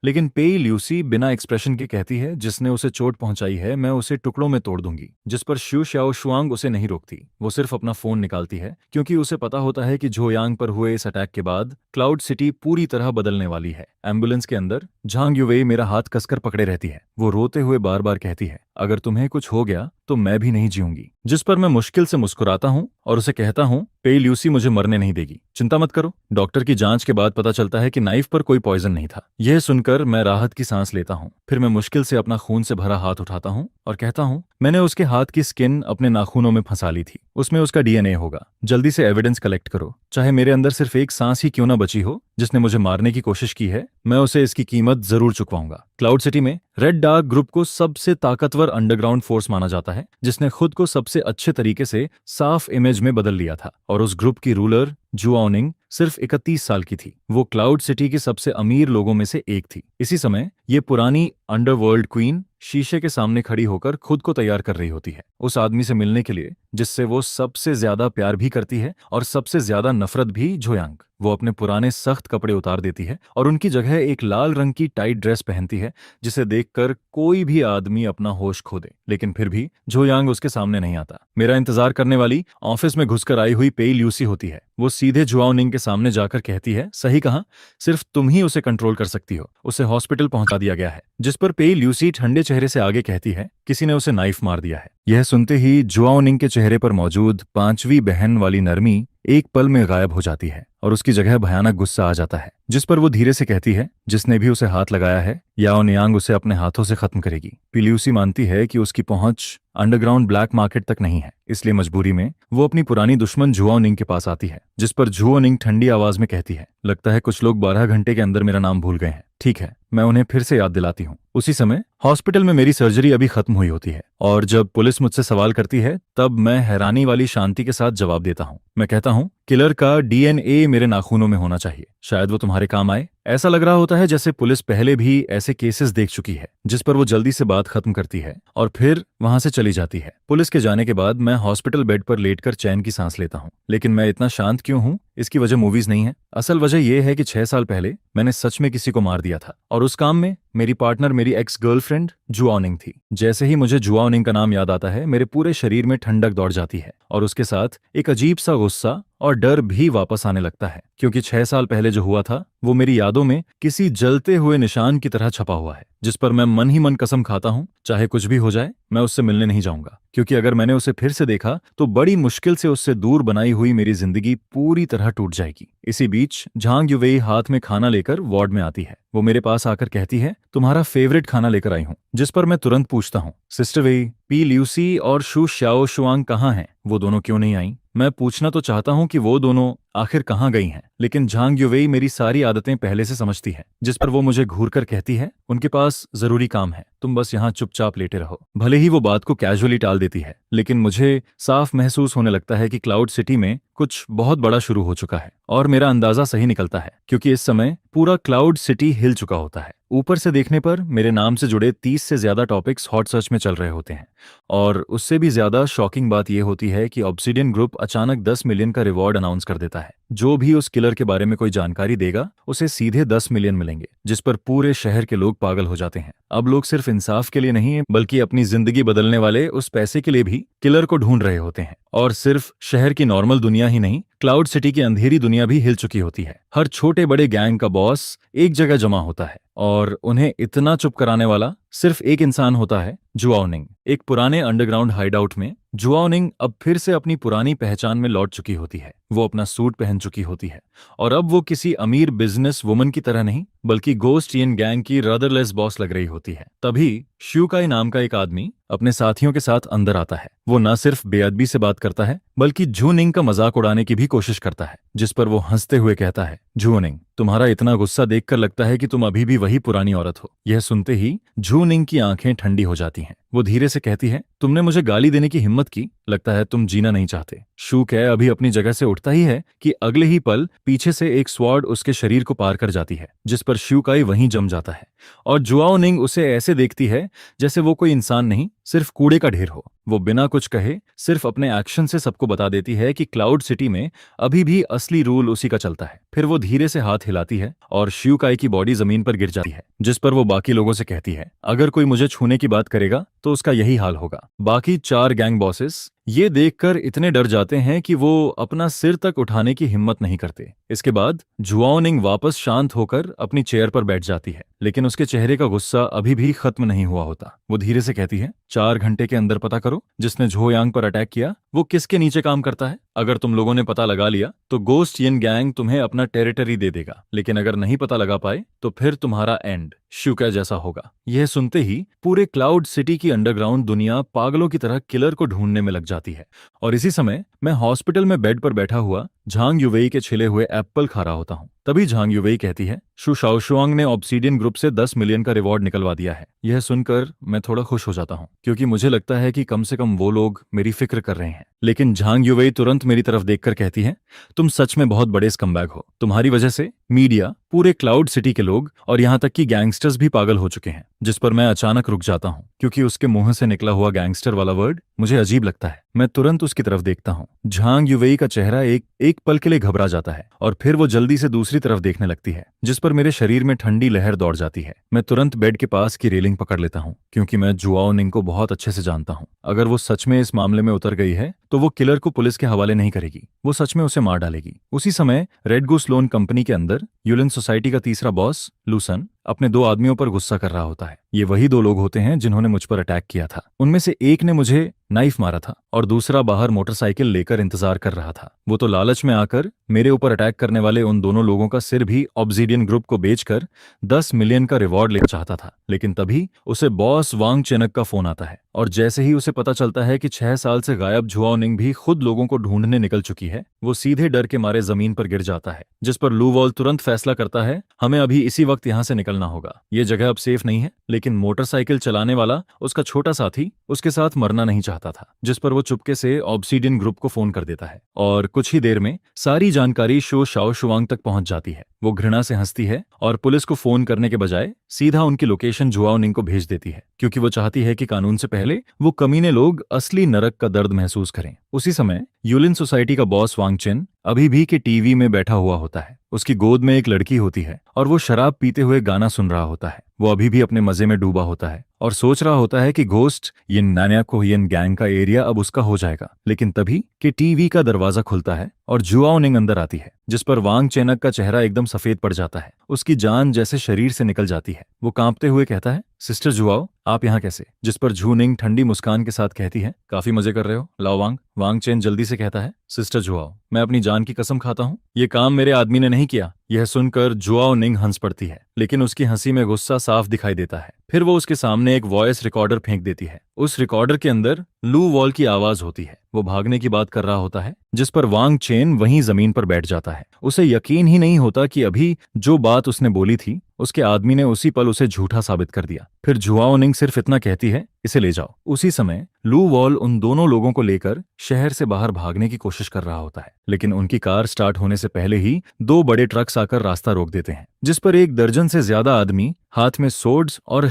लेकिन पेई ल्यूसी बिना एक्सप्रेशन के कहती है, जिसने उसे चोट पहुंचाई है मैं उसे टुकड़ों में तोड़ दूंगी। जिस पर शू श्याओ शुआंग उसे नहीं रोकती। वो सिर्फ अपना फोन निकालती है, क्योंकि उसे पता होता है कि जोयांग पर हुए इस अटैक के बाद क्लाउड सिटी पूरी तरह बदलने वाली है। एम्बुलेंस के अंदर झांग युवेई मेरा हाथ कसकर पकड़े रहती है। वो रोते हुए बार बार कहती है, अगर तुम्हें कुछ हो गया तो मैं भी नहीं जीऊंगी। जिस पर मैं मुश्किल से मुस्कुराता हूँ और उसे कहता हूँ, पेई ल्यूसी मुझे मरने नहीं देगी, चिंता मत करो। डॉक्टर की जांच के बाद पता चलता है कि नाइफ पर कोई पॉइजन नहीं था। यह सुनकर मैं राहत की सांस लेता हूँ। फिर मैं मुश्किल से अपना खून से भरा हाथ उठाता हूँ और कहता हूँ, मैंने उसके हाथ की स्किन अपने नाखूनों में फंसा ली थी, उसमें उसका डीएनए होगा। जल्दी से एविडेंस कलेक्ट करो, चाहे मेरे अंदर सिर्फ एक सांस ही क्यों ना बची हो। जिसने मुझे मारने की कोशिश की है, मैं उसे इसकी कीमत जरूर चुकवाऊंगा। क्लाउड सिटी में रेड डार्क ग्रुप को सबसे ताकतवर अंडरग्राउंड फोर्स माना जाता है, जिसने खुद को सबसे अच्छे तरीके से साफ इमेज में बदल लिया था। और उस ग्रुप की रूलर जुआओनिंग सिर्फ 31 साल की थी। वो क्लाउड सिटी के सबसे अमीर लोगों में से एक थी। इसी समय ये पुरानी अंडरवर्ल्ड क्वीन शीशे के सामने खड़ी होकर खुद को तैयार कर रही होती है, उस आदमी से मिलने के लिए जिससे वो सबसे ज्यादा प्यार भी करती है और सबसे ज्यादा नफरत भी। जोयांग वो अपने पुराने सख्त कपड़े उतार देती है और उनकी जगह एक लाल रंग की टाइट ड्रेस पहनती है, जिसे देखकर कोई भी आदमी अपना होश खो दे। लेकिन फिर भी जोयांग उसके सामने नहीं आता। मेरा इंतजार करने वाली ऑफिस में घुसकर आई हुई पेई ल्यूसी होती है। वो सीधे जुआओनिंग के सामने जाकर कहती है, सही कहा, सिर्फ तुम ही उसे कंट्रोल कर सकती हो, उसे हॉस्पिटल पहुंचा दिया गया है। जिस पर पेई ल्यूसी ठंडे चेहरे से आगे कहती है, किसी ने उसे नाइफ मार दिया है। यह सुनते ही जुआओनिंग के चेहरे पर मौजूद पांचवी बहन वाली नरमी एक पल में गायब हो जाती है और उसकी जगह भयानक गुस्सा आ जाता है। जिस पर वो धीरे से कहती है, जिसने भी उसे हाथ लगाया है याओ नियांग उसे अपने हाथों से खत्म करेगी। पिल्यूसी मानती है कि उसकी पहुंच अंडरग्राउंड ब्लैक मार्केट तक नहीं है, इसलिए मजबूरी में वो अपनी पुरानी दुश्मन जुआओनिंग के पास आती है। जिस पर जुआओनिंग ठंडी आवाज में कहती है, लगता है कुछ लोग 12 घंटे के अंदर मेरा नाम भूल गए हैं। ठीक है, मैं उन्हें फिर से याद दिलाती हूँ। उसी समय हॉस्पिटल में मेरी सर्जरी अभी खत्म हुई होती है और जब पुलिस मुझसे सवाल करती है, तब मैं हैरानी वाली शांति के साथ जवाब देता हूँ। मैं कहता हूँ, किलर का डीएनए मेरे नाखूनों में होना चाहिए, शायद वो तुम्हारे काम आए। ऐसा लग रहा होता है जैसे पुलिस पहले भी ऐसे केसेस देख चुकी है। जिस पर वो जल्दी से बात खत्म करती है और फिर वहां से चली जाती है। पुलिस के जाने के बाद मैं हॉस्पिटल बेड पर लेटकर चैन की सांस लेता हूँ। लेकिन मैं इतना शांत क्यों हूँ, इसकी वजह मूवीज नहीं है। असल वजह यह है कि 6 साल पहले मैंने सच में किसी को मार दिया था और उस काम में मेरी पार्टनर मेरी एक्स गर्लफ्रेंड जुआओनिंग थी। जैसे ही मुझे जुआओनिंग का नाम याद आता है, मेरे पूरे शरीर में ठंडक दौड़ जाती है और उसके साथ एक अजीब सा गुस्सा और डर भी वापस आने लगता है, क्योंकि 6 साल पहले जो हुआ था वो मेरी यादों में किसी जलते हुए निशान की तरह छपा हुआ है, जिस पर मैं मन ही मन कसम खाता हूँ, चाहे कुछ भी हो जाए मैं उससे मिलने नहीं जाऊंगा। क्योंकि अगर मैंने उसे फिर से देखा तो बड़ी मुश्किल से उससे दूर बनाई हुई मेरी जिंदगी पूरी तरह टूट जाएगी। इसी बीच झांग युवेई हाथ में खाना लेकर वार्ड में आती है। वो मेरे पास आकर कहती है, तुम्हारा फेवरेट खाना लेकर आई हूँ। जिस पर मैं तुरंत पूछता हूँ, सिस्टर वेई, पी ल्यूसी और शू श्याओ शुआंग कहाँ हैं? वो दोनों क्यों नहीं आई? मैं पूछना तो चाहता हूँ कि वो दोनों आखिर कहाँ गई हैं, लेकिन झांग युवेई मेरी सारी आदतें पहले से समझती है। जिस पर वो मुझे घूरकर कहती है, उनके पास जरूरी काम है, तुम बस यहाँ चुपचाप लेटे रहो। भले ही वो बात को कैजुअली टाल देती है, लेकिन मुझे साफ महसूस होने लगता है कि क्लाउड सिटी में कुछ बहुत बड़ा शुरू हो चुका है। और मेरा अंदाजा सही निकलता है, क्योंकि इस समय पूरा क्लाउड सिटी हिल चुका होता है। ऊपर से देखने पर मेरे नाम से जुड़े 30 से ज्यादा टॉपिक्स हॉट सर्च में चल रहे होते हैं। और उससे भी ज्यादा शॉकिंग बात यह होती है कि ऑब्सिडियन ग्रुप अचानक 10 मिलियन का रिवॉर्ड अनाउंस कर देता है। जो भी उस किलर के बारे में कोई जानकारी देगा उसे सीधे 10 मिलियन मिलेंगे, जिस पर पूरे शहर के लोग पागल हो जाते हैं। अब लोग सिर्फ इंसाफ के लिए नहीं, बल्कि अपनी जिंदगी बदलने वाले उस पैसे के लिए भी किलर को ढूंढ रहे होते हैं। और सिर्फ शहर की नॉर्मल दुनिया ही नहीं, क्लाउड सिटी की अंधेरी दुनिया भी हिल चुकी होती है। हर छोटे बड़े गैंग का बॉस एक जगह जमा होता है और उन्हें इतना चुप कराने वाला सिर्फ एक इंसान होता है, जुआओनिंग। एक पुराने अंडरग्राउंड हाइडआउट में जुआओनिंग अब फिर से अपनी पुरानी पहचान में लौट चुकी होती है। वो अपना सूट पहन चुकी होती है और अब वो किसी अमीर बिजनेस वुमन की तरह नहीं, बल्कि गोस्ट यिन गैंग की रदरलेस बॉस लग रही होती है। तभी श्यूकाई नाम का एक आदमी अपने साथियों के साथ अंदर आता है। वो न सिर्फ बेअदबी से बात करता है, बल्कि जूनिंग का मजाक उड़ाने की भी कोशिश करता है। जिस पर वो हंसते हुए कहता है, जूनिंग, तुम्हारा इतना गुस्सा देखकर लगता है कि तुम अभी भी वही पुरानी औरत हो। यह सुनते ही जूनिंग की आंखें ठंडी हो जाती हैं। वो धीरे से कहती है, तुमने मुझे गाली देने की हिम्मत की, लगता है तुम जीना नहीं चाहते। शूकै अभी अपनी जगह से उठता ही है कि अगले ही पल पीछे से एक स्वॉर्ड उसके शरीर को पार कर जाती है, जिस पर श्यूकाई वहीं जम जाता है। और जुआओ निंग उसे ऐसे देखती है जैसे वो कोई इंसान नहीं, सिर्फ कूड़े का ढेर हो। वो बिना कुछ कहे सिर्फ अपने एक्शन से सबको बता देती है कि क्लाउड सिटी में अभी भी असली रूल उसी का चलता है। फिर वो धीरे से हाथ हिलाती है और शियुकाई की बॉडी जमीन पर गिर जाती है, जिस पर वो बाकी लोगों से कहती है, अगर कोई मुझे छूने की बात करेगा तो उसका यही हाल होगा। बाकी 4 गैंग बॉसेस ये देखकर इतने डर जाते हैं कि वो अपना सिर तक उठाने की हिम्मत नहीं करते। इसके बाद जुआओ निंग वापस शांत होकर अपनी चेयर पर बैठ जाती है, लेकिन उसके चेहरे का गुस्सा अभी भी खत्म नहीं हुआ होता। वो धीरे से कहती है, 4 घंटे के अंदर पता करो जिसने झो यांग पर अटैक किया वो किसके नीचे काम करता है। अगर तुम लोगों ने पता लगा लिया तो गोस्ट यिन गैंग तुम्हें अपना टेरिटरी दे देगा, लेकिन अगर नहीं पता लगा पाए तो फिर तुम्हारा एंड शियुका जैसा होगा। यह सुनते ही पूरे क्लाउड सिटी की अंडरग्राउंड दुनिया पागलों की तरह किलर को ढूंढने में लग जाती है। और इसी समय मैं हॉस्पिटल में बेड पर बैठा हुआ झांग युवेई के छिले हुए एप्पल खा रहा होता हूँ। तभी झांग युवेई कहती है, शु शाओशुआंग ने ऑब्सीडियन ग्रुप से 10 मिलियन का रिवॉर्ड निकलवा दिया है। यह सुनकर मैं थोड़ा खुश हो जाता हूँ, क्योंकि मुझे लगता है कि कम से कम वो लोग मेरी फिक्र कर रहे हैं। लेकिन झांग युवेई तुरंत मेरी तरफ देखकर कहती है, तुम सच में बहुत बड़े स्कमबैग हो। तुम्हारी वजह से मीडिया, पूरे क्लाउड सिटी के लोग और यहाँ तक कि गैंगस्टर्स भी पागल हो चुके हैं। जिस पर मैं अचानक रुक जाता हूँ, क्योंकि उसके मुंह से निकला हुआ गैंगस्टर वाला वर्ड मुझे अजीब लगता है। मैं तुरंत उसकी तरफ देखता हूँ। झांग युवेई का चेहरा एक पल के लिए घबरा जाता है और फिर वो जल्दी से दूसरी तरफ देखने लगती है, जिस पर मेरे शरीर में ठंडी लहर दौड़ जाती है। मैं तुरंत बेड के पास की रेलिंग पकड़ लेता हूँ, क्योंकि मैं जुआओ निंग को बहुत अच्छे से जानता हूँ। अगर वो सच में इस मामले में उतर गई है तो वो किलर को पुलिस के हवाले नहीं करेगी, वो सच में उसे मार डालेगी। उसी समय रेड गूस लोन कंपनी के अंदर यूलिन सोसाइटी का तीसरा बॉस लूसन अपने 2 आदमियों पर गुस्सा कर रहा होता है। ये वही 2 लोग होते हैं जिन्होंने मुझ पर अटैक किया था। उनमें से एक ने मुझे नाइफ मारा था और दूसरा बाहर मोटरसाइकिल लेकर इंतजार कर रहा था। वो तो लालच में आकर मेरे ऊपर अटैक करने वाले उन दोनों लोगों का सिर भी ऑब्सीडियन ग्रुप को बेचकर 10 मिलियन का रिवॉर्ड लेना चाहता था। लेकिन तभी उसे बॉस वांग चेनक का फोन आता है, और जैसे ही उसे पता चलता है कि 6 साल से गायब जुआओ निंग भी खुद लोगों को ढूंढने निकल चुकी है, वो सीधे डर के मारे जमीन पर गिर जाता है। जिस पर लू वॉल तुरंत फैसला करता है, हमें अभी इसी वक्त यहाँ से निकलना होगा। ये जगह अब सेफ नहीं है। लेकिन मोटरसाइकिल चलाने वाला उसका छोटा साथी उसके साथ मरना नहीं चाहता था, जिस पर वो चुपके से ऑब्सीडियन ग्रुप को फोन कर देता है और कुछ ही देर में सारी जानकारी शो शाओशुआंग तक पहुंच जाती है। वो घृणा से हंसती है और पुलिस को फोन करने के बजाय सीधा उनकी लोकेशन जुआओ निंग को भेज देती है, क्योंकि वो चाहती है कि कानून से पहले वो कमीने लोग असली नरक का दर्द महसूस करें। उसी समय यूलिन सोसाइटी का बॉस वांग चेन अभी भी के टीवी में बैठा हुआ होता है। उसकी गोद में एक लड़की होती है और वो शराब पीते हुए गाना सुन रहा होता है। वो अभी भी अपने मजे में डूबा होता है और सोच रहा होता है कि घोस्ट यिन नान्याकोहियन गैंग का एरिया अब उसका हो जाएगा। लेकिन तभी के टीवी का दरवाजा खुलता है और जुआओ निंग अंदर आती है, जिस पर वांग चेनक का चेहरा एकदम सफेद पड़ जाता है। उसकी जान जैसे शरीर से निकल जाती है। वो कांपते हुए कहता है, सिस्टर जुआओ, आप यहाँ कैसे? जिस पर जू निंग ठंडी मुस्कान के साथ कहती है, काफी मजे कर रहे हो, लाओ वांग। वांग चेन जल्दी से कहता है, सिस्टर जुआओ, मैं अपनी जान की कसम खाता हूँ, ये काम मेरे आदमी ने नहीं किया। यह सुनकर जुआओ निंग हंस पड़ती है, लेकिन उसकी हंसी में गुस्सा साफ दिखाई देता है। फिर वो उसके सामने एक वॉइस रिकॉर्डर फेंक देती है। उस रिकॉर्डर के अंदर लू वॉल की आवाज होती है। वो भागने की बात कर रहा होता है, जिस पर वांग चेन वहीं जमीन पर बैठ जाता है। उसे यकीन ही नहीं होता कि अभी जो बात उसने बोली थी उसके आदमी ने उसी पल उसे झूठा साबित कर दिया। फिर जुआओ निंग सिर्फ इतना कहती है, इसे ले जाओ। उसी समय लू वॉल उन दोनों लोगों को लेकर शहर से बाहर भागने की कोशिश कर रहा होता है, लेकिन उनकी कार स्टार्ट होने से पहले ही 2 बड़े ट्रक्स आकर रास्ता रोक देते हैं, जिस पर 1 दर्जन से ज्यादा आदमी हाथ में सोर्ड्स और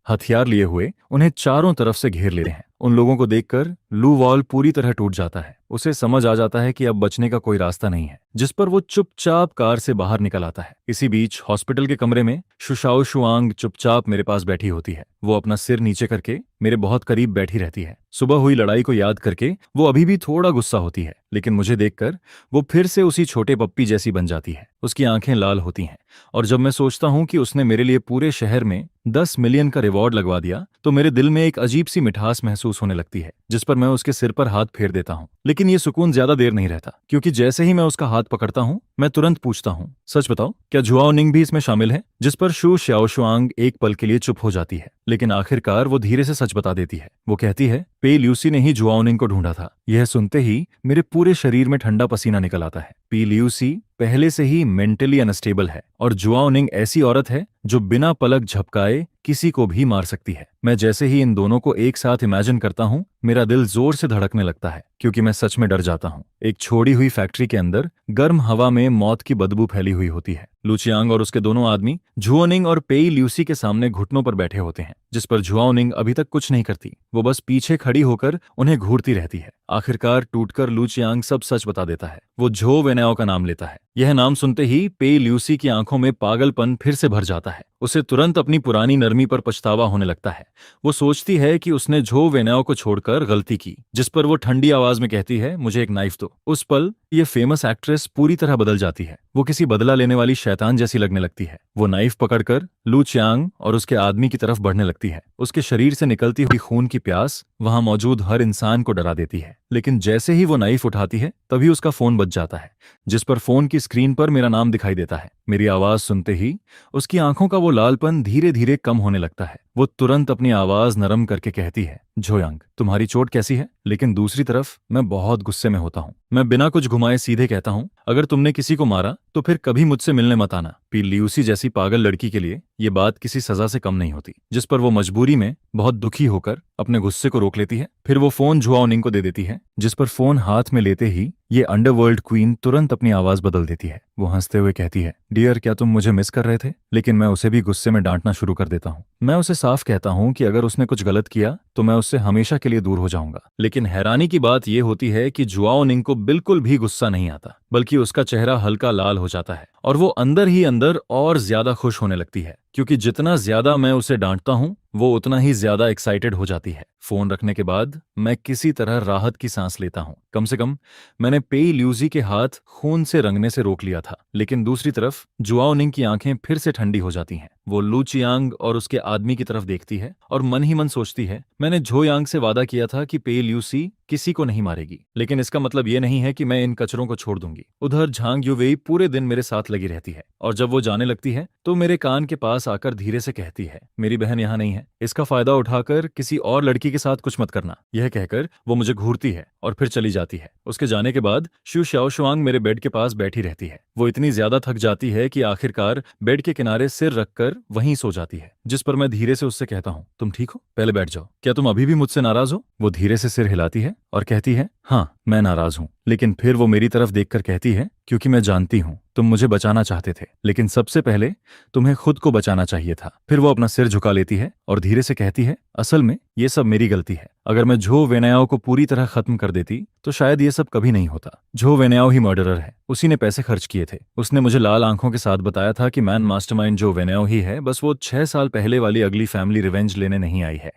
हथियार लिए हुए उन्हें चारों तरफ से घेर ले रहे हैं। उन लोगों को देखकर लू वॉल पूरी तरह टूट जाता है। उसे समझ आ जाता है कि अब बचने का कोई रास्ता नहीं है, जिस पर वो चुपचाप कार से बाहर निकल आता है। इसी बीच हॉस्पिटल के कमरे में शु शाओशुआंग चुपचाप मेरे पास बैठी होती है। वो अपना सिर नीचे करके मेरे बहुत करीब बैठी रहती है। सुबह हुई लड़ाई को याद करके वो अभी भी थोड़ा गुस्सा होती है, लेकिन मुझे देखकर वो फिर से उसी छोटे पप्पी जैसी बन जाती है। उसकी आंखें लाल होती हैं, और जब मैं सोचता हूँ कि उसने मेरे लिए पूरे शहर में 10 मिलियन का रिवॉर्ड लगवा दिया, तो मेरे दिल में एक अजीब सी मिठास महसूस होने लगती है, जिस पर मैं उसके सिर पर हाथ फेर देता हूँ। लेकिन ये सुकून ज्यादा देर नहीं रहता, क्योंकि जैसे ही मैं उसका हाथ पकड़ता हूँ, मैं तुरंत पूछता हूँ, सच बताओ, क्या जुआओ निंग भी इसमें शामिल है? जिस पर शु शाओशुआंग एक पल के लिए चुप हो जाती है, लेकिन आखिरकार वो धीरे से सच बता देती है। वो कहती है, पे ल्यूसी ने ही जुआओ निंग को ढूंढा था। यह सुनते ही मेरे पूरे शरीर में ठंडा पसीना निकल आता है। पी ल्यूसी पहले से ही मेंटली अनस्टेबल है, और जुआओ निंग ऐसी औरत है जो बिना पलक झपकाए किसी को भी मार सकती है। मैं जैसे ही इन दोनों को एक साथ इमेजिन करता हूँ, मेरा दिल जोर से धड़कने लगता है। क्योंकि मैं सच में डर जाता हूँ। एक छोड़ी हुई फैक्ट्री के अंदर गर्म हवा में मौत की बदबू फैली हुई होती है। लू चियांग और उसके दोनों आदमी झुओनिंग और पेई ल्यूसी के सामने घुटनों पर बैठे होते हैं, जिस पर झुओनिंग अभी तक कुछ नहीं करती। वो बस पीछे खड़ी होकर उन्हें घूरती रहती है। आखिरकार टूटकर लू चियांग सब सच बता देता है। वो झो वेनाओ का नाम लेता है। यह नाम सुनते ही पेई ल्यूसी की आंखों में पागलपन फिर से भर जाता है। उसे तुरंत अपनी पुरानी नरमी पर पछतावा होने लगता है। वो सोचती है कि उसने झो वेनाओ को छोड़कर गलती की, जिस पर वो ठंडी आवाज में कहती है, मुझे एक नाइफ दो। उस पल ये फेमस एक्ट्रेस पूरी तरह बदल जाती है। वो किसी बदला लेने वाली शैतान जैसी लगने लगती है। वो नाइफ पकड़कर लू चियांग और उसके आदमी की तरफ बढ़ने लगती है। उसके शरीर से निकलती हुई खून की प्यास वहां मौजूद हर इंसान को डरा देती है। लेकिन जैसे ही वो नाइफ उठाती है, तभी उसका फोन बज जाता है, जिस पर फोन की स्क्रीन पर मेरा नाम दिखाई देता है। मेरी आवाज सुनते ही उसकी आंखों का वो लालपन धीरे धीरे कम होने लगता है। वो तुरंत अपनी आवाज नरम करके कहती है, झोयांग, तुम्हारी चोट कैसी है? लेकिन दूसरी तरफ मैं बहुत गुस्से में होता हूँ। मैं बिना कुछ घुमाए सीधे कहता हूँ, अगर तुमने किसी को मारा तो फिर कभी मुझसे मिलने मत आना। पी ल्यूसी जैसी पागल लड़की के लिए ये बात किसी सजा से कम नहीं होती। जिस पर वो मजबूरी में बहुत दुखी होकर अपने गुस्से को रोक लेती है। फिर वो फोन झुओनिंग को दे देती है, जिस पर फोन हाथ में लेते ही ये अंडरवर्ल्ड क्वीन तुरंत अपनी आवाज बदल देती है। वो हंसते हुए कहती है, डियर, क्या तुम मुझे मिस कर रहे थे? लेकिन मैं उसे भी गुस्से में डांटना शुरू कर देता हूँ। मैं उसे साफ कहता हूँ कि अगर उसने कुछ गलत किया तो मैं उससे हमेशा के लिए दूर हो जाऊंगा। लेकिन हैरानी की बात यह होती है कि झुओनिंग को बिल्कुल भी गुस्सा नहीं आता, बल्कि उसका चेहरा हल्का लाल हो जाता है और वो अंदर ही अंदर और ज्यादा खुश होने लगती है, क्योंकि जितना ज्यादा मैं उसे डांटता हूँ वो उतना ही ज्यादा एक्साइटेड हो जाती है। फोन रखने के बाद मैं किसी तरह राहत की सांस लेता हूँ। कम से कम मैंने पेई ल्यूसी के हाथ खून से रंगने से रोक लिया था। लेकिन दूसरी तरफ झुओनिंग की आंखें फिर से ठंडी हो जाती हैं। वो लू चियांग और उसके आदमी की तरफ देखती है और मन ही मन सोचती है, मैंने झोयांग से वादा किया था कि पेई ल्यूसी किसी को नहीं मारेगी, लेकिन इसका मतलब ये नहीं है कि मैं इन कचरों को छोड़ दूंगी। उधर झांग युवेई पूरे दिन मेरे साथ लगी रहती है और जब वो जाने लगती है तो मेरे कान के पास आकर धीरे से कहती है, मेरी बहन यहाँ नहीं है, इसका फायदा उठाकर किसी और लड़की के साथ कुछ मत करना। यह कहकर वो मुझे घूरती है और फिर चली जाती है। उसके जाने के बाद शू शाओशुआंग मेरे बेड के पास बैठी रहती है। वो इतनी ज्यादा थक जाती है कि आखिरकार बेड के किनारे सिर रखकर वहीं सो जाती है, जिस पर मैं धीरे से उससे कहता हूँ, तुम ठीक हो? पहले बैठ जाओ। क्या तुम अभी भी मुझसे नाराज हो? वो धीरे से सिर हिलाती है और कहती है, हाँ, मैं नाराज हूँ। लेकिन फिर वो मेरी तरफ देखकर कहती है, क्योंकि मैं जानती हूँ तुम मुझे बचाना चाहते थे, लेकिन सबसे पहले तुम्हें खुद को बचाना चाहिए था। फिर वो अपना सिर झुका लेती है और धीरे से कहती है, असल में ये सब मेरी गलती है। अगर मैं झो वेनाओ को पूरी तरह खत्म कर देती तो शायद ये सब कभी नहीं होता। झो वेनाओ ही मर्डरर है, उसी ने पैसे खर्च किए थे। उसने मुझे लाल आंखों के साथ बताया था कि मैन मास्टरमाइंड झो वेनाओ ही है, बस वो 6 साल पहले वाली अगली फैमिली रिवेंज लेने नहीं आई है।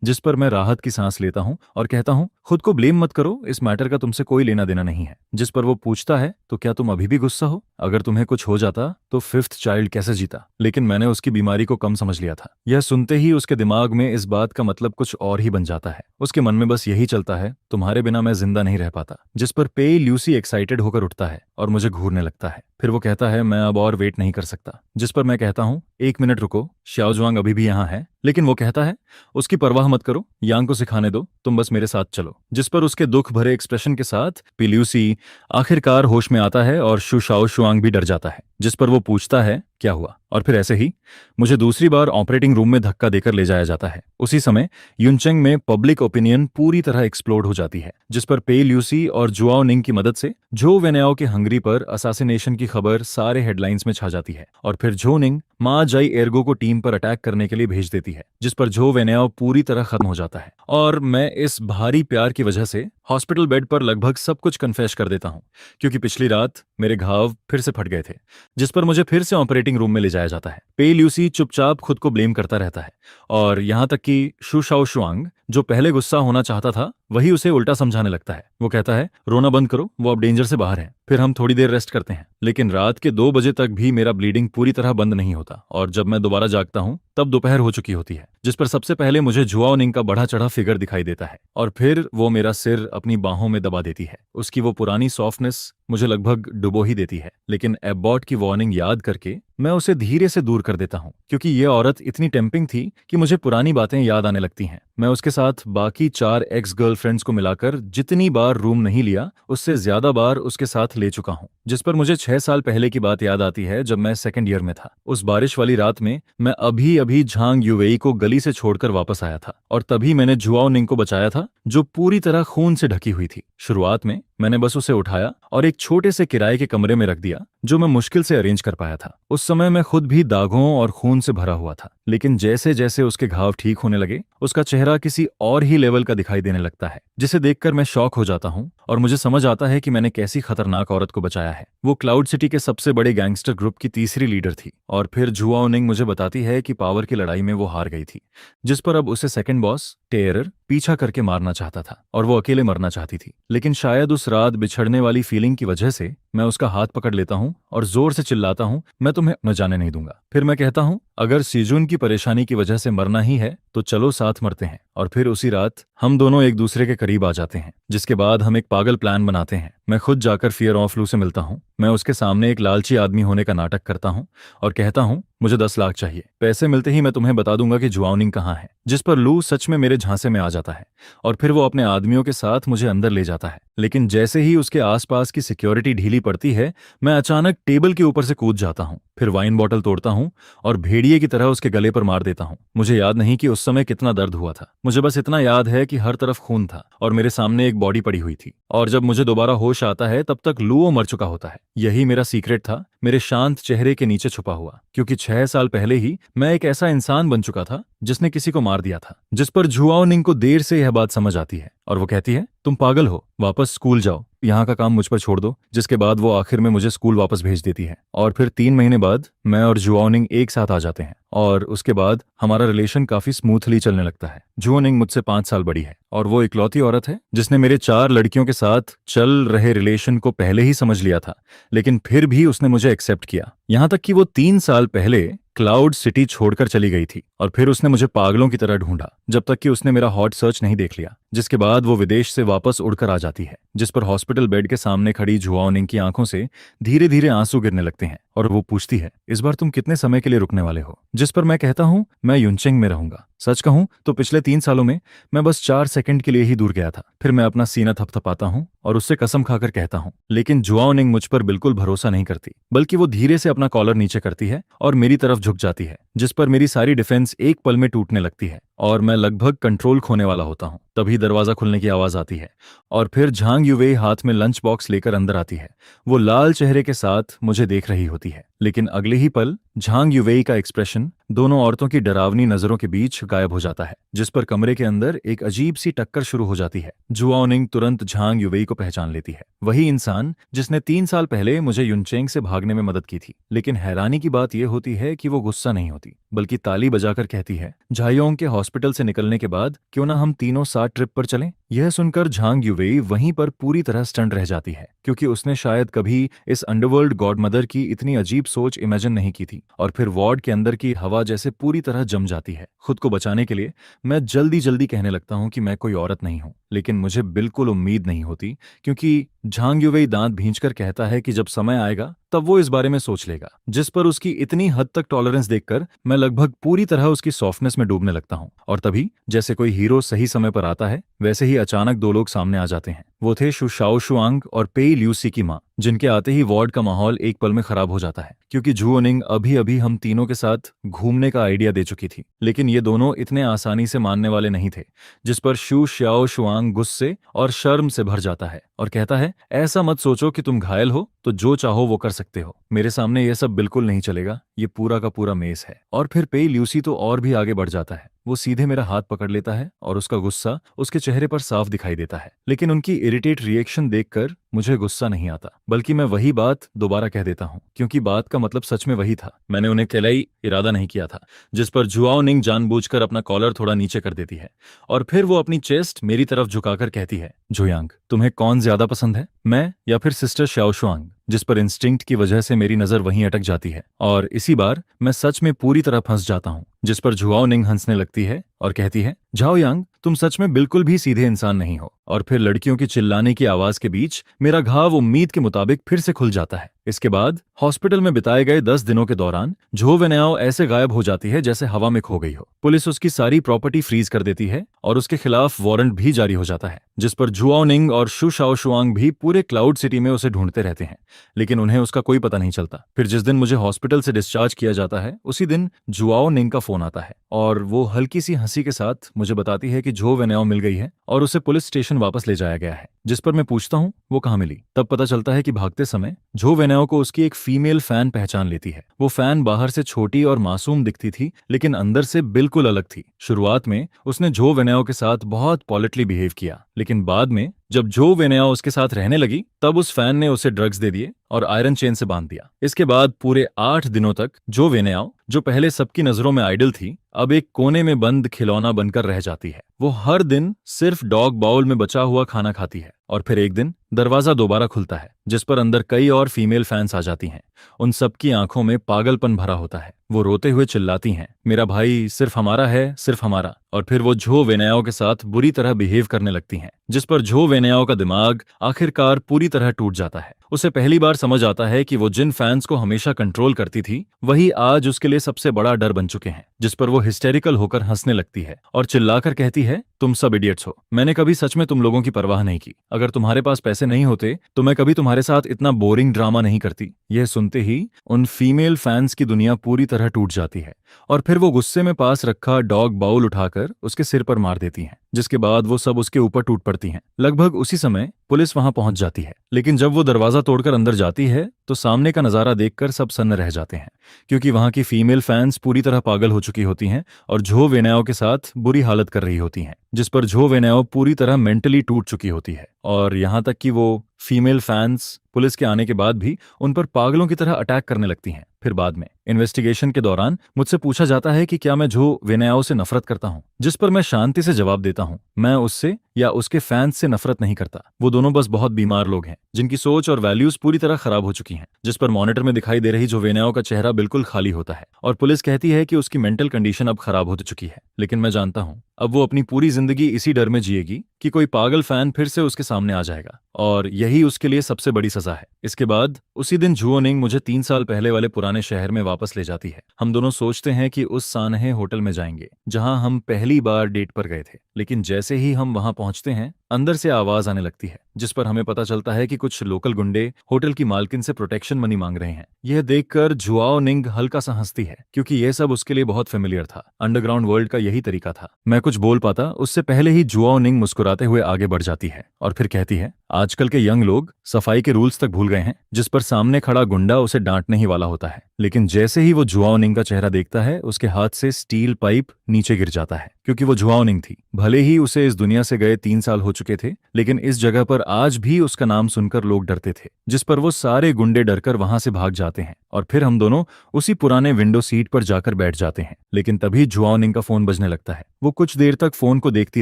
जिस पर मैं राहत की सांस लेता हूँ और कहता हूँ, खुद को ब्लेम मत करो, इस मैटर का तुमसे कोई लेना देना नहीं है। जिस पर वो पूछता है, तो क्या तुम अभी भी गुस्सा हो? अगर तुम्हें कुछ हो जाता तो 5th चाइल्ड कैसे जीता? लेकिन मैंने उसकी बीमारी को कम समझ लिया था। यह सुनते ही उसके दिमाग में इस बात का मतलब कुछ और ही बन जाता है। उसके मन में बस यही चलता है, तुम्हारे बिना मैं जिंदा नहीं रह पाता। जिस पर पेई ल्यूसी एक्साइटेड होकर उठता है और मुझे घूरने लगता है। फिर वो कहता है, मैं अब और वेट नहीं कर सकता। जिस पर मैं कहता हूँ, 1 मिनट रुको, शाओजुआंग अभी भी यहाँ है। लेकिन वो कहता है, उसकी परवाह मत करो, यांग को सिखाने दो, तुम बस मेरे साथ चलो। जिस पर उसके दुख भरे एक्सप्रेशन के साथ पी ल्यूसी आखिरकार होश में आता है और शू शाओशुआंग भी डर जाता है। जिस पर वो पूछता है, क्या हुआ? और फिर ऐसे ही मुझे दूसरी बार ऑपरेटिंग रूम में धक्का देकर ले जाया जाता है। उसी समय युनचेंग में पब्लिक ओपिनियन पूरी तरह एक्सप्लोड हो जाती है, जिस पर पेई ल्यूसी और जुआओनिंग की मदद से झो वेनाओ के हंगरी पर असासिनेशन की खबर सारे हेडलाइंस में छा जाती है। और फिर झो निंग मा जाई एर्गो को टीम पर अटैक करने के लिए भेज देती है, जिस पर झो वेनाओ पूरी तरह खत्म हो जाता है। और मैं इस भारी प्यार की वजह से हॉस्पिटल बेड पर लगभग सब कुछ कन्फेस कर देता हूँ, क्योंकि पिछली रात मेरे घाव फिर से फट गए थे। जिस पर मुझे फिर से ऑपरेटिंग रूम में ले जाया जाता है। पेई ल्यूसी चुपचाप खुद को ब्लेम करता रहता है और यहाँ तक कि शू शाओशुआंग, जो पहले गुस्सा होना चाहता था, वही उसे उल्टा समझाने लगता है। वो कहता है, रोना बंद करो, वो अब डेंजर से बाहर है। फिर हम थोड़ी देर रेस्ट करते हैं। लेकिन रात के 2 बजे तक भी मेरा ब्लीडिंग पूरी तरह बंद नहीं होता और जब मैं दोबारा जागता हूँ तब दोपहर हो चुकी होती है। जिस पर सबसे पहले मुझे जुआओनिंग का बढ़ा चढ़ा फिगर दिखाई देता है और फिर वो मेरा सिर अपनी बाहों में दबा देती है। उसकी वो पुरानी सॉफ्टनेस मुझे लगभग डुबो ही देती है, लेकिन एबॉट की वार्निंग याद करके मैं उसे धीरे से दूर कर देता हूँ, क्योंकि ये औरत इतनी टेम्पिंग थी कि मुझे पुरानी बातें याद आने लगती हैं। मैं उसके साथ बाकी 4 एक्स गर्लफ्रेंड्स को मिलाकर जितनी बार रूम नहीं लिया, उससे ज्यादा बार उसके साथ साथ ले चुका हूँ। जिस पर मुझे 6 साल पहले की बात याद आती है जब मैं सेकंड ईयर में था। उस बारिश वाली रात में मैं अभी अभी झांग युवेई को गली से छोड़कर वापस आया था और तभी मैंने जुआओ निंग को बचाया था जो पूरी तरह खून से ढकी हुई थी। शुरुआत में मैंने बस उसे उठाया और एक छोटे से किराए के कमरे में रख दिया जो मैं मुश्किल से अरेंज कर पाया था। उस समय मैं खुद भी दागों और खून से भरा हुआ था, लेकिन जैसे जैसे उसके घाव ठीक होने लगे उसका चेहरा किसी और ही लेवल का दिखाई देने लगता है, जिसे देखकर मैं शॉक हो जाता हूँ और मुझे समझ आता है कि मैंने कैसी खतरनाक औरत को बचाया है। वो क्लाउड सिटी के सबसे बड़े गैंगस्टर ग्रुप की तीसरी लीडर थी और फिर जुआओ निंग मुझे बताती है कि पावर की लड़ाई में वो हार गई थी, जिस पर अब उसे सेकंड बॉस टेरर पीछा करके मारना चाहता था और वो अकेले मरना चाहती थी। लेकिन शायद उस रात बिछड़ने वाली फीलिंग की वजह से मैं उसका हाथ पकड़ लेता हूँ और जोर से चिल्लाता हूँ, मैं तुम्हें न जाने नहीं दूंगा। फिर मैं कहता हूँ, अगर सीजुन की परेशानी की वजह से मरना ही है तो चलो साथ मरते हैं। और फिर उसी रात हम दोनों एक दूसरे के करीब आ जाते हैं, जिसके बाद हम एक पागल प्लान बनाते हैं। मैं खुद जाकर फियर ऑफ लू से मिलता हूँ। मैं उसके सामने एक लालची आदमी होने का नाटक करता हूँ और कहता हूँ मुझे 10 लाख चाहिए, पैसे मिलते ही मैं तुम्हें बता दूंगा कि जुआओ निंग कहाँ है। जिस पर लू सच में मेरे झांसे में आ जाता है और फिर वो अपने आदमियों के साथ मुझे अंदर ले जाता है। लेकिन जैसे ही उसके आसपास की सिक्योरिटी ढीली पड़ती है मैं अचानक टेबल के ऊपर से कूद जाता हूँ, फिर वाइन बॉटल तोड़ता हूँ और भेड़िए की तरह उसके गले पर मार देता हूँ। मुझे याद नहीं कि उस समय कितना दर्द हुआ था, मुझे बस इतना याद है कि हर तरफ खून था और मेरे सामने एक बॉडी पड़ी हुई थी और जब मुझे दोबारा होश आता है तब तक लुओ मर चुका होता है। यही मेरा सीक्रेट था, मेरे शांत चेहरे के नीचे छुपा हुआ, क्योंकि 6 साल पहले ही मैं एक ऐसा इंसान बन चुका था जिसने किसी को मार दिया था। जिस पर जुआओ निंग को देर से यह बात समझ आती है और वो कहती है, तुम पागल हो, वापस स्कूल जाओ, यहाँ का काम मुझ पर छोड़ दो। जिसके बाद वो आखिर में मुझे स्कूल वापस भेज देती है और फिर 3 महीने बाद मैं और जुआओ निंग एक साथ आ जाते हैं और उसके बाद हमारा रिलेशन काफी स्मूथली चलने लगता है। जुआओ निंग मुझसे 5 साल बड़ी है और वो इकलौती औरत है जिसने मेरे 4 लड़कियों के साथ चल रहे रिलेशन को पहले ही समझ लिया था, लेकिन फिर भी उसने मुझे एक्सेप्ट किया। यहाँ तक कि वो 3 साल पहले क्लाउड सिटी छोड़कर चली गई थी और फिर उसने मुझे पागलों की तरह ढूंढा जब तक कि उसने मेरा हॉट सर्च नहीं देख लिया। जिसके बाद वो विदेश से वापस उड़कर आ जाती है, जिस पर हॉस्पिटल बेड के सामने खड़ी जुआओ निंग की आंखों से धीरे धीरे आंसू गिरने लगते हैं और वो पूछती है, इस बार तुम कितने समय के लिए रुकने वाले हो? जिस पर मैं कहता हूँ मैं युनचेंग में रहूंगा। सच कहूं तो पिछले 3 सालों में मैं बस 4 सेकंड के लिए ही दूर गया था। फिर मैं अपना सीना थपथपाता हूं और उससे कसम खाकर कहता हूं, लेकिन जुआओ निंग मुझ पर बिल्कुल भरोसा नहीं करती, बल्कि वो धीरे से अपना कॉलर नीचे करती है और मेरी तरफ झुक जाती है, जिस पर मेरी सारी डिफेंस एक पल में टूटने लगती है और मैं लगभग कंट्रोल खोने वाला होता हूं। तभी दरवाजा खुलने की आवाज आती है और फिर झांग युवेई हाथ में लंच बॉक्स लेकर अंदर आती है। वो लाल चेहरे के साथ मुझे देख रही होती है, लेकिन अगले ही पल झांग युवेई का एक्सप्रेशन दोनों औरतों की डरावनी नजरों के बीच गायब हो जाता है, जिस पर कमरे के अंदर एक अजीब सी टक्कर शुरू हो जाती है। जुआओ निंग तुरंत झांग युवेई को पहचान लेती है, वही इंसान जिसने 3 साल पहले मुझे युनचेंग से भागने में मदद की थी। लेकिन हैरानी की बात यह होती है कि वो गुस्सा नहीं होती, बल्कि ताली बजाकर कहती है, झायोंग के हॉस्पिटल से निकलने के बाद क्यों ना हम तीनों साथ ट्रिप पर चलें। यह सुनकर झांग युवेई वहीं पर पूरी तरह स्टंट रह जाती है, क्योंकि उसने शायद कभी इस अंडरवर्ल्ड गॉडमदर की इतनी अजीब सोच इमेजिन नहीं की थी। और फिर वार्ड के अंदर की हवा जैसे पूरी तरह जम जाती है। खुद को बचाने के लिए मैं जल्दी जल्दी कहने लगता हूं कि मैं कोई औरत नहीं हूं, लेकिन मुझे बिल्कुल उम्मीद नहीं होती, क्योंकि झांग युवेई दांत भींचकर कहता है कि जब समय आएगा तब वो इस बारे में सोच लेगा। जिस पर उसकी इतनी हद तक टॉलरेंस देखकर मैं लगभग पूरी तरह उसकी सॉफ्टनेस में डूबने लगता हूं। और तभी जैसे कोई हीरो सही समय पर आता है, वैसे ही अचानक 2 लोग सामने आ जाते हैं। वो थे शु शाओशुआंग और पेई ल्यूसी की मां, जिनके आते ही वार्ड का माहौल एक पल में खराब हो जाता है, क्योंकि जुओ निंग अभी अभी हम तीनों के साथ घूमने का आइडिया दे चुकी थी। लेकिन ये दोनों इतने आसानी से मानने वाले नहीं थे, जिस पर शु शाओशुआंग गुस्से और शर्म से भर जाता है और कहता है, ऐसा मत सोचो कि तुम घायल हो तो जो चाहो वो कर सकते हो, मेरे सामने ये सब बिल्कुल नहीं चलेगा, ये पूरा का पूरा मेस है। और फिर पेई ल्यूसी तो और भी आगे बढ़ जाता है, वो सीधे मेरा हाथ पकड़ लेता है और उसका गुस्सा उसके चेहरे पर साफ दिखाई देता है। लेकिन उनकी इरिटेट रिएक्शन देखकर मुझे गुस्सा नहीं आता, बल्कि मैं वही बात दोबारा कह देता हूँ, क्योंकि बात का मतलब सच में वही था। मैंने उन्हें कहलाई इरादा नहीं किया था। जिस पर जुआओ निंग जानबूझकर अपना कॉलर थोड़ा नीचे कर देती है और फिर वो अपनी चेस्ट मेरी तरफ झुकाकर कहती है, जुयांग, तुम्हें कौन ज्यादा पसंद है, मैं या फिर सिस्टर शाओशुआंग? जिस पर इंस्टिंक्ट की वजह से मेरी नजर वहीं अटक जाती है और इसी बार मैं सच में पूरी तरह फंस जाता हूँ। जिस पर जुआओ निंग हंसने लगती है और कहती है, झाओ यांग, तुम सच में बिल्कुल भी सीधे इंसान नहीं हो। और फिर लड़कियों की चिल्लाने की आवाज के बीच मेरा घाव उम्मीद के मुताबिक फिर से खुल जाता है। इसके बाद हॉस्पिटल में बिताए गए 10 दिनों के दौरान झो वेनाओ ऐसे गायब हो जाती है जैसे हवा में खो गई हो। पुलिस उसकी सारी प्रॉपर्टी फ्रीज कर देती है और उसके खिलाफ वारंट भी जारी हो जाता है, जिस पर जुआओ निंग और शु शाओशुआंग भी पूरे क्लाउड सिटी में उसे ढूंढते रहते हैं, लेकिन उन्हें उसका कोई पता नहीं चलता। फिर जिस दिन मुझे हॉस्पिटल से डिस्चार्ज किया जाता है उसी दिन जुआओ निंग का फोन आता है और वो हल्की सी हंसी के साथ मुझे बताती है कि झो वेनाओ मिल गई है और उसे पुलिस स्टेशन वापस ले जाया गया है। जिस पर मैं पूछता हूँ वो कहाँ मिली। तब पता चलता है कि भागते समय झो वेनाओ को उसकी एक फीमेल फैन पहचान लेती है। वो फैन बाहर से छोटी और मासूम दिखती थी, लेकिन अंदर से बिल्कुल अलग थी। शुरुआत में उसने झो वेनाओ के साथ बहुत पॉलिटली बिहेव किया, लेकिन बाद में जब झो वेनाओ उसके साथ रहने लगी तब उस फैन ने उसे ड्रग्स दे दिए और आयरन चेन से बांध दिया। इसके बाद पूरे 8 दिनों तक झो वेनाओ, जो पहले सबकी नजरों में आइडल थी, अब एक कोने में बंद खिलौना बनकर रह जाती है। वो हर दिन सिर्फ डॉग बाउल में बचा हुआ खाना खाती है और फिर एक दिन दरवाजा दोबारा खुलता है जिस पर अंदर कई और फीमेल फैंस आ जाती हैं। उन सबकी आंखों में पागलपन भरा होता है। वो रोते हुए चिल्लाती हैं, मेरा भाई सिर्फ हमारा है, सिर्फ हमारा। और फिर वो झो वेनाओ के साथ बुरी तरह बिहेव करने लगती हैं, जिस पर झो वेनाओ का दिमाग आखिरकार पूरी तरह टूट जाता है। उसे पहली बार समझ आता है कि वो जिन फैंस को हमेशा कंट्रोल करती थी वही आज उसके लिए सबसे बड़ा डर बन चुके हैं, जिस पर वो हिस्टेरिकल होकर हंसने लगती है और चिल्लाकर कहती है, तुम सब इडियट्स हो। मैंने कभी सच में तुम लोगों की परवाह नहीं की। अगर तुम्हारे पास पैसे नहीं होते तो मैं कभी तुम्हारे साथ इतना बोरिंग ड्रामा नहीं करती। यह सुनते ही उन फीमेल फैंस की दुनिया पूरी तरह टूट जाती है और फिर वो गुस्से में पास रखा डॉग बाउल उठाकर उसके सिर पर मार देती हैं, जिसके बाद वो सब उसके ऊपर टूट पड़ती हैं। लगभग उसी समय पुलिस वहां पहुंच जाती है, लेकिन जब वो दरवाजा तोड़कर अंदर जाती है तो सामने का नजारा देखकर सब सन्न रह जाते हैं, क्योंकि वहां की फीमेल फैंस पूरी तरह पागल हो चुकी होती हैं और झो वेनाओ के साथ बुरी हालत कर रही होती हैं, जिस पर झो वेनाओ पूरी तरह मेंटली टूट चुकी होती है। और यहां तक कि वो फीमेल फैंस पुलिस के आने के बाद भी उन पर पागलों की तरह अटैक करने लगती हैं। फिर बाद में इन्वेस्टिगेशन के दौरान मुझसे पूछा जाता है कि क्या मैं झो वेनाओ से नफरत करता हूं, जिस पर मैं शांति से जवाब देता हूं, मैं उससे या उसके फैंस से नफरत नहीं करता। वो दोनों बस बहुत बीमार लोग हैं जिनकी सोच और वैल्यूज पूरी तरह खराब हो चुकी हैं। जिस पर मॉनिटर में दिखाई दे रही झो वेनाओ का चेहरा बिल्कुल खाली होता है और पुलिस कहती है कि उसकी मेंटल कंडीशन अब खराब हो चुकी है। लेकिन मैं जानता हूं अब वो अपनी पूरी जिंदगी इसी डर में जिएगी कि कोई पागल फैन फिर से उसके सामने आ जाएगा और यही उसके लिए सबसे बड़ी सजा है। इसके बाद उसी दिन झुओ निंग मुझे 3 साल पहले वाले पुराने शहर में वापस ले जाती है। हम दोनों सोचते हैं कि उस सानहे होटल में जाएंगे जहां हम पहली बार डेट पर गए थे, लेकिन जैसे ही हम वहां पहुंचते हैं अंदर से आवाज आने लगती है, जिस पर हमें पता चलता है कि कुछ लोकल गुंडे होटल की मालकिन से प्रोटेक्शन मनी मांग रहे हैं। यह देखकर जुआओ निंग हल्का सा हंसती है, क्योंकि यह सब उसके लिए बहुत फेमिलियर था। अंडरग्राउंड वर्ल्ड का यही तरीका था। मैं कुछ बोल पाता उससे पहले ही जुआओ निंग मुस्कुराते हुए आगे बढ़ जाती है और फिर कहती है, आजकल के यंग लोग सफाई के रूल्स तक भूल गए हैं। जिस पर सामने खड़ा गुंडा उसे डांटने ही वाला होता है, लेकिन जैसे ही वो जुआओ निंग का चेहरा देखता है उसके हाथ से स्टील पाइप नीचे गिर जाता है, क्योंकि वो जुआओ निंग थी। भले ही उसे इस दुनिया से गए 3 साल हो चुके थे, लेकिन इस जगह पर आज भी उसका नाम सुनकर लोग डरते थे, जिस पर वो सारे गुंडे डरकर वहां से भाग जाते हैं और फिर हम दोनों उसी पुराने विंडो सीट पर जाकर बैठ जाते हैं। लेकिन तभी जुआओ निंग का फोन बजने लगता है। वो कुछ देर तक फोन को देखती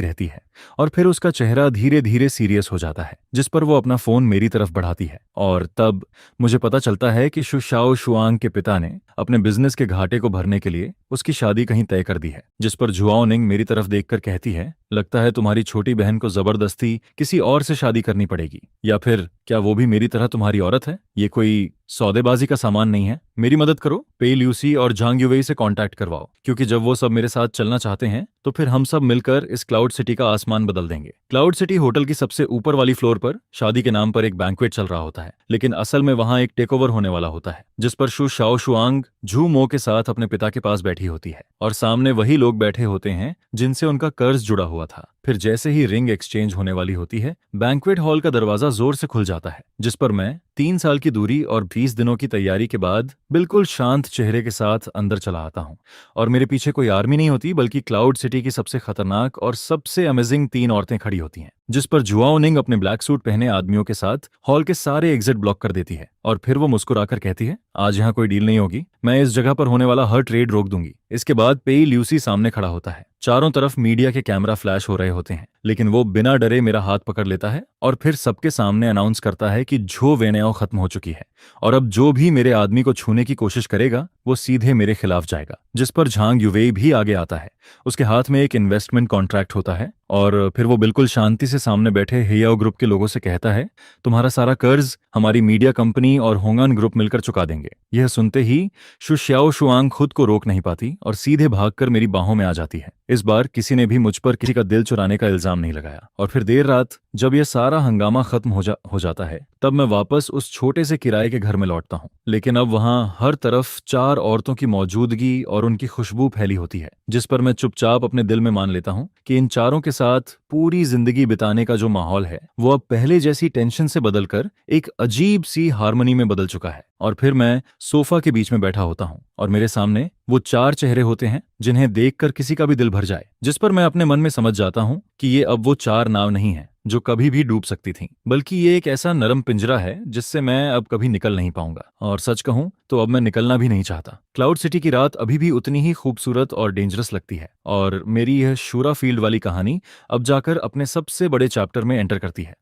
रहती है और फिर उसका चेहरा धीरे धीरे सीरियस हो जाता है, जिस पर वो अपना फोन मेरी तरफ बढ़ाती है और तब मुझे पता चलता है कि शु शाओशुआंग के पिता ने अपने बिजनेस के घाटे को भरने के लिए उसकी शादी कहीं तय कर दी है। जिस पर जुआओ निंग मेरी तरफ देखकर कहती है, लगता है तुम्हारी छोटी बहन को जबरदस्ती किसी और से शादी करनी पड़ेगी, या फिर क्या वो भी मेरी तरह तुम्हारी औरत है? ये कोई सौदेबाजी का सामान नहीं है। मेरी मदद करो, पे ल्यूसी और झांग युवेई से कांटेक्ट करवाओ, क्योंकि जब वो सब मेरे साथ चलना चाहते हैं तो फिर हम सब मिलकर इस क्लाउड सिटी का आसमान बदल देंगे। क्लाउड सिटी होटल की सबसे ऊपर वाली फ्लोर पर शादी के नाम पर एक बैंक्वेट चल रहा होता है, लेकिन असल में वहां एक टेकओवर होने वाला होता है, जिस पर शु शाओशुआंग झू मो के साथ अपने पिता के पास बैठी होती है और सामने वही लोग बैठे होते हैं जिनसे उनका कर्ज जुड़ा हुआ था। फिर जैसे ही रिंग एक्सचेंज होने वाली होती है, बैंक्वेट हॉल का दरवाजा जोर से खुल जाता है, जिस पर मैं 3 साल की दूरी और 20 दिनों की तैयारी के बाद बिल्कुल शांत चेहरे के साथ अंदर चला आता हूँ। और मेरे पीछे कोई आर्मी नहीं होती, बल्कि क्लाउड सिटी की सबसे खतरनाक और सबसे अमेजिंग 3 औरतें खड़ी होती हैं, जिस पर जुआओ निंग अपने ब्लैक सूट पहने आदमियों के साथ हॉल के सारे एग्जिट ब्लॉक कर देती है और फिर वो मुस्कुराकर कहती है, आज यहाँ कोई डील नहीं होगी, मैं इस जगह पर होने वाला हर ट्रेड रोक दूंगी। इसके बाद पेई ल्यूसी सामने खड़ा होता है। चारों तरफ मीडिया के कैमरा फ्लैश हो रहे होते हैं, लेकिन वो बिना डरे मेरा हाथ पकड़ लेता है और फिर सबके सामने अनाउंस करता है कि झो वेनाओ खत्म हो चुकी है और अब जो भी मेरे आदमी को छूने की कोशिश करेगा वो सीधे मेरे खिलाफ जाएगा। जिस पर झांग युवेई भी आगे आता है। उसके हाथ में एक इन्वेस्टमेंट कॉन्ट्रैक्ट होता है और फिर वो बिल्कुल शांति से सामने बैठे हेयाओ ग्रुप के लोगों से कहता है, तुम्हारा सारा कर्ज हमारी मीडिया कंपनी और होंगान ग्रुप मिलकर चुका देंगे। यह सुनते ही शु श्याओ शुआंग खुद को रोक नहीं पाती और सीधे भागकर मेरी बाहों में आ जाती है। इस बार किसी ने भी मुझ पर किसी का दिल चुराने का इल्जाम नहीं लगाया। और फिर देर रात जब यह सारा हंगामा खत्म हो जाता है, तब मैं वापस उस छोटे से किराए के घर में लौटता हूँ। लेकिन अब वहां हर तरफ 4 औरतों की मौजूदगी और उनकी खुशबू फैली होती है, जिस पर मैं चुपचाप अपने दिल में मान लेता हूँ कि इन चारों के साथ पूरी जिंदगी बिताने का जो माहौल है वो अब पहले जैसी टेंशन से बदलकर एक अजीब सी हार्मनी में बदल चुका है। और फिर मैं सोफा के बीच में बैठा होता हूँ और मेरे सामने वो 4 चेहरे होते हैं जिन्हें देखकर किसी का भी दिल भर जाए, जिस पर मैं अपने मन में समझ जाता हूँ कि ये अब वो 4 नाव नहीं है जो कभी भी डूब सकती थीं, बल्कि ये एक ऐसा नरम पिंजरा है जिससे मैं अब कभी निकल नहीं पाऊंगा। और सच कहूं तो अब मैं निकलना भी नहीं चाहता। क्लाउड सिटी की रात अभी भी उतनी ही खूबसूरत और डेंजरस लगती है और मेरी यह शूरा फील्ड वाली कहानी अब जाकर अपने सबसे बड़े चैप्टर में एंटर करती है।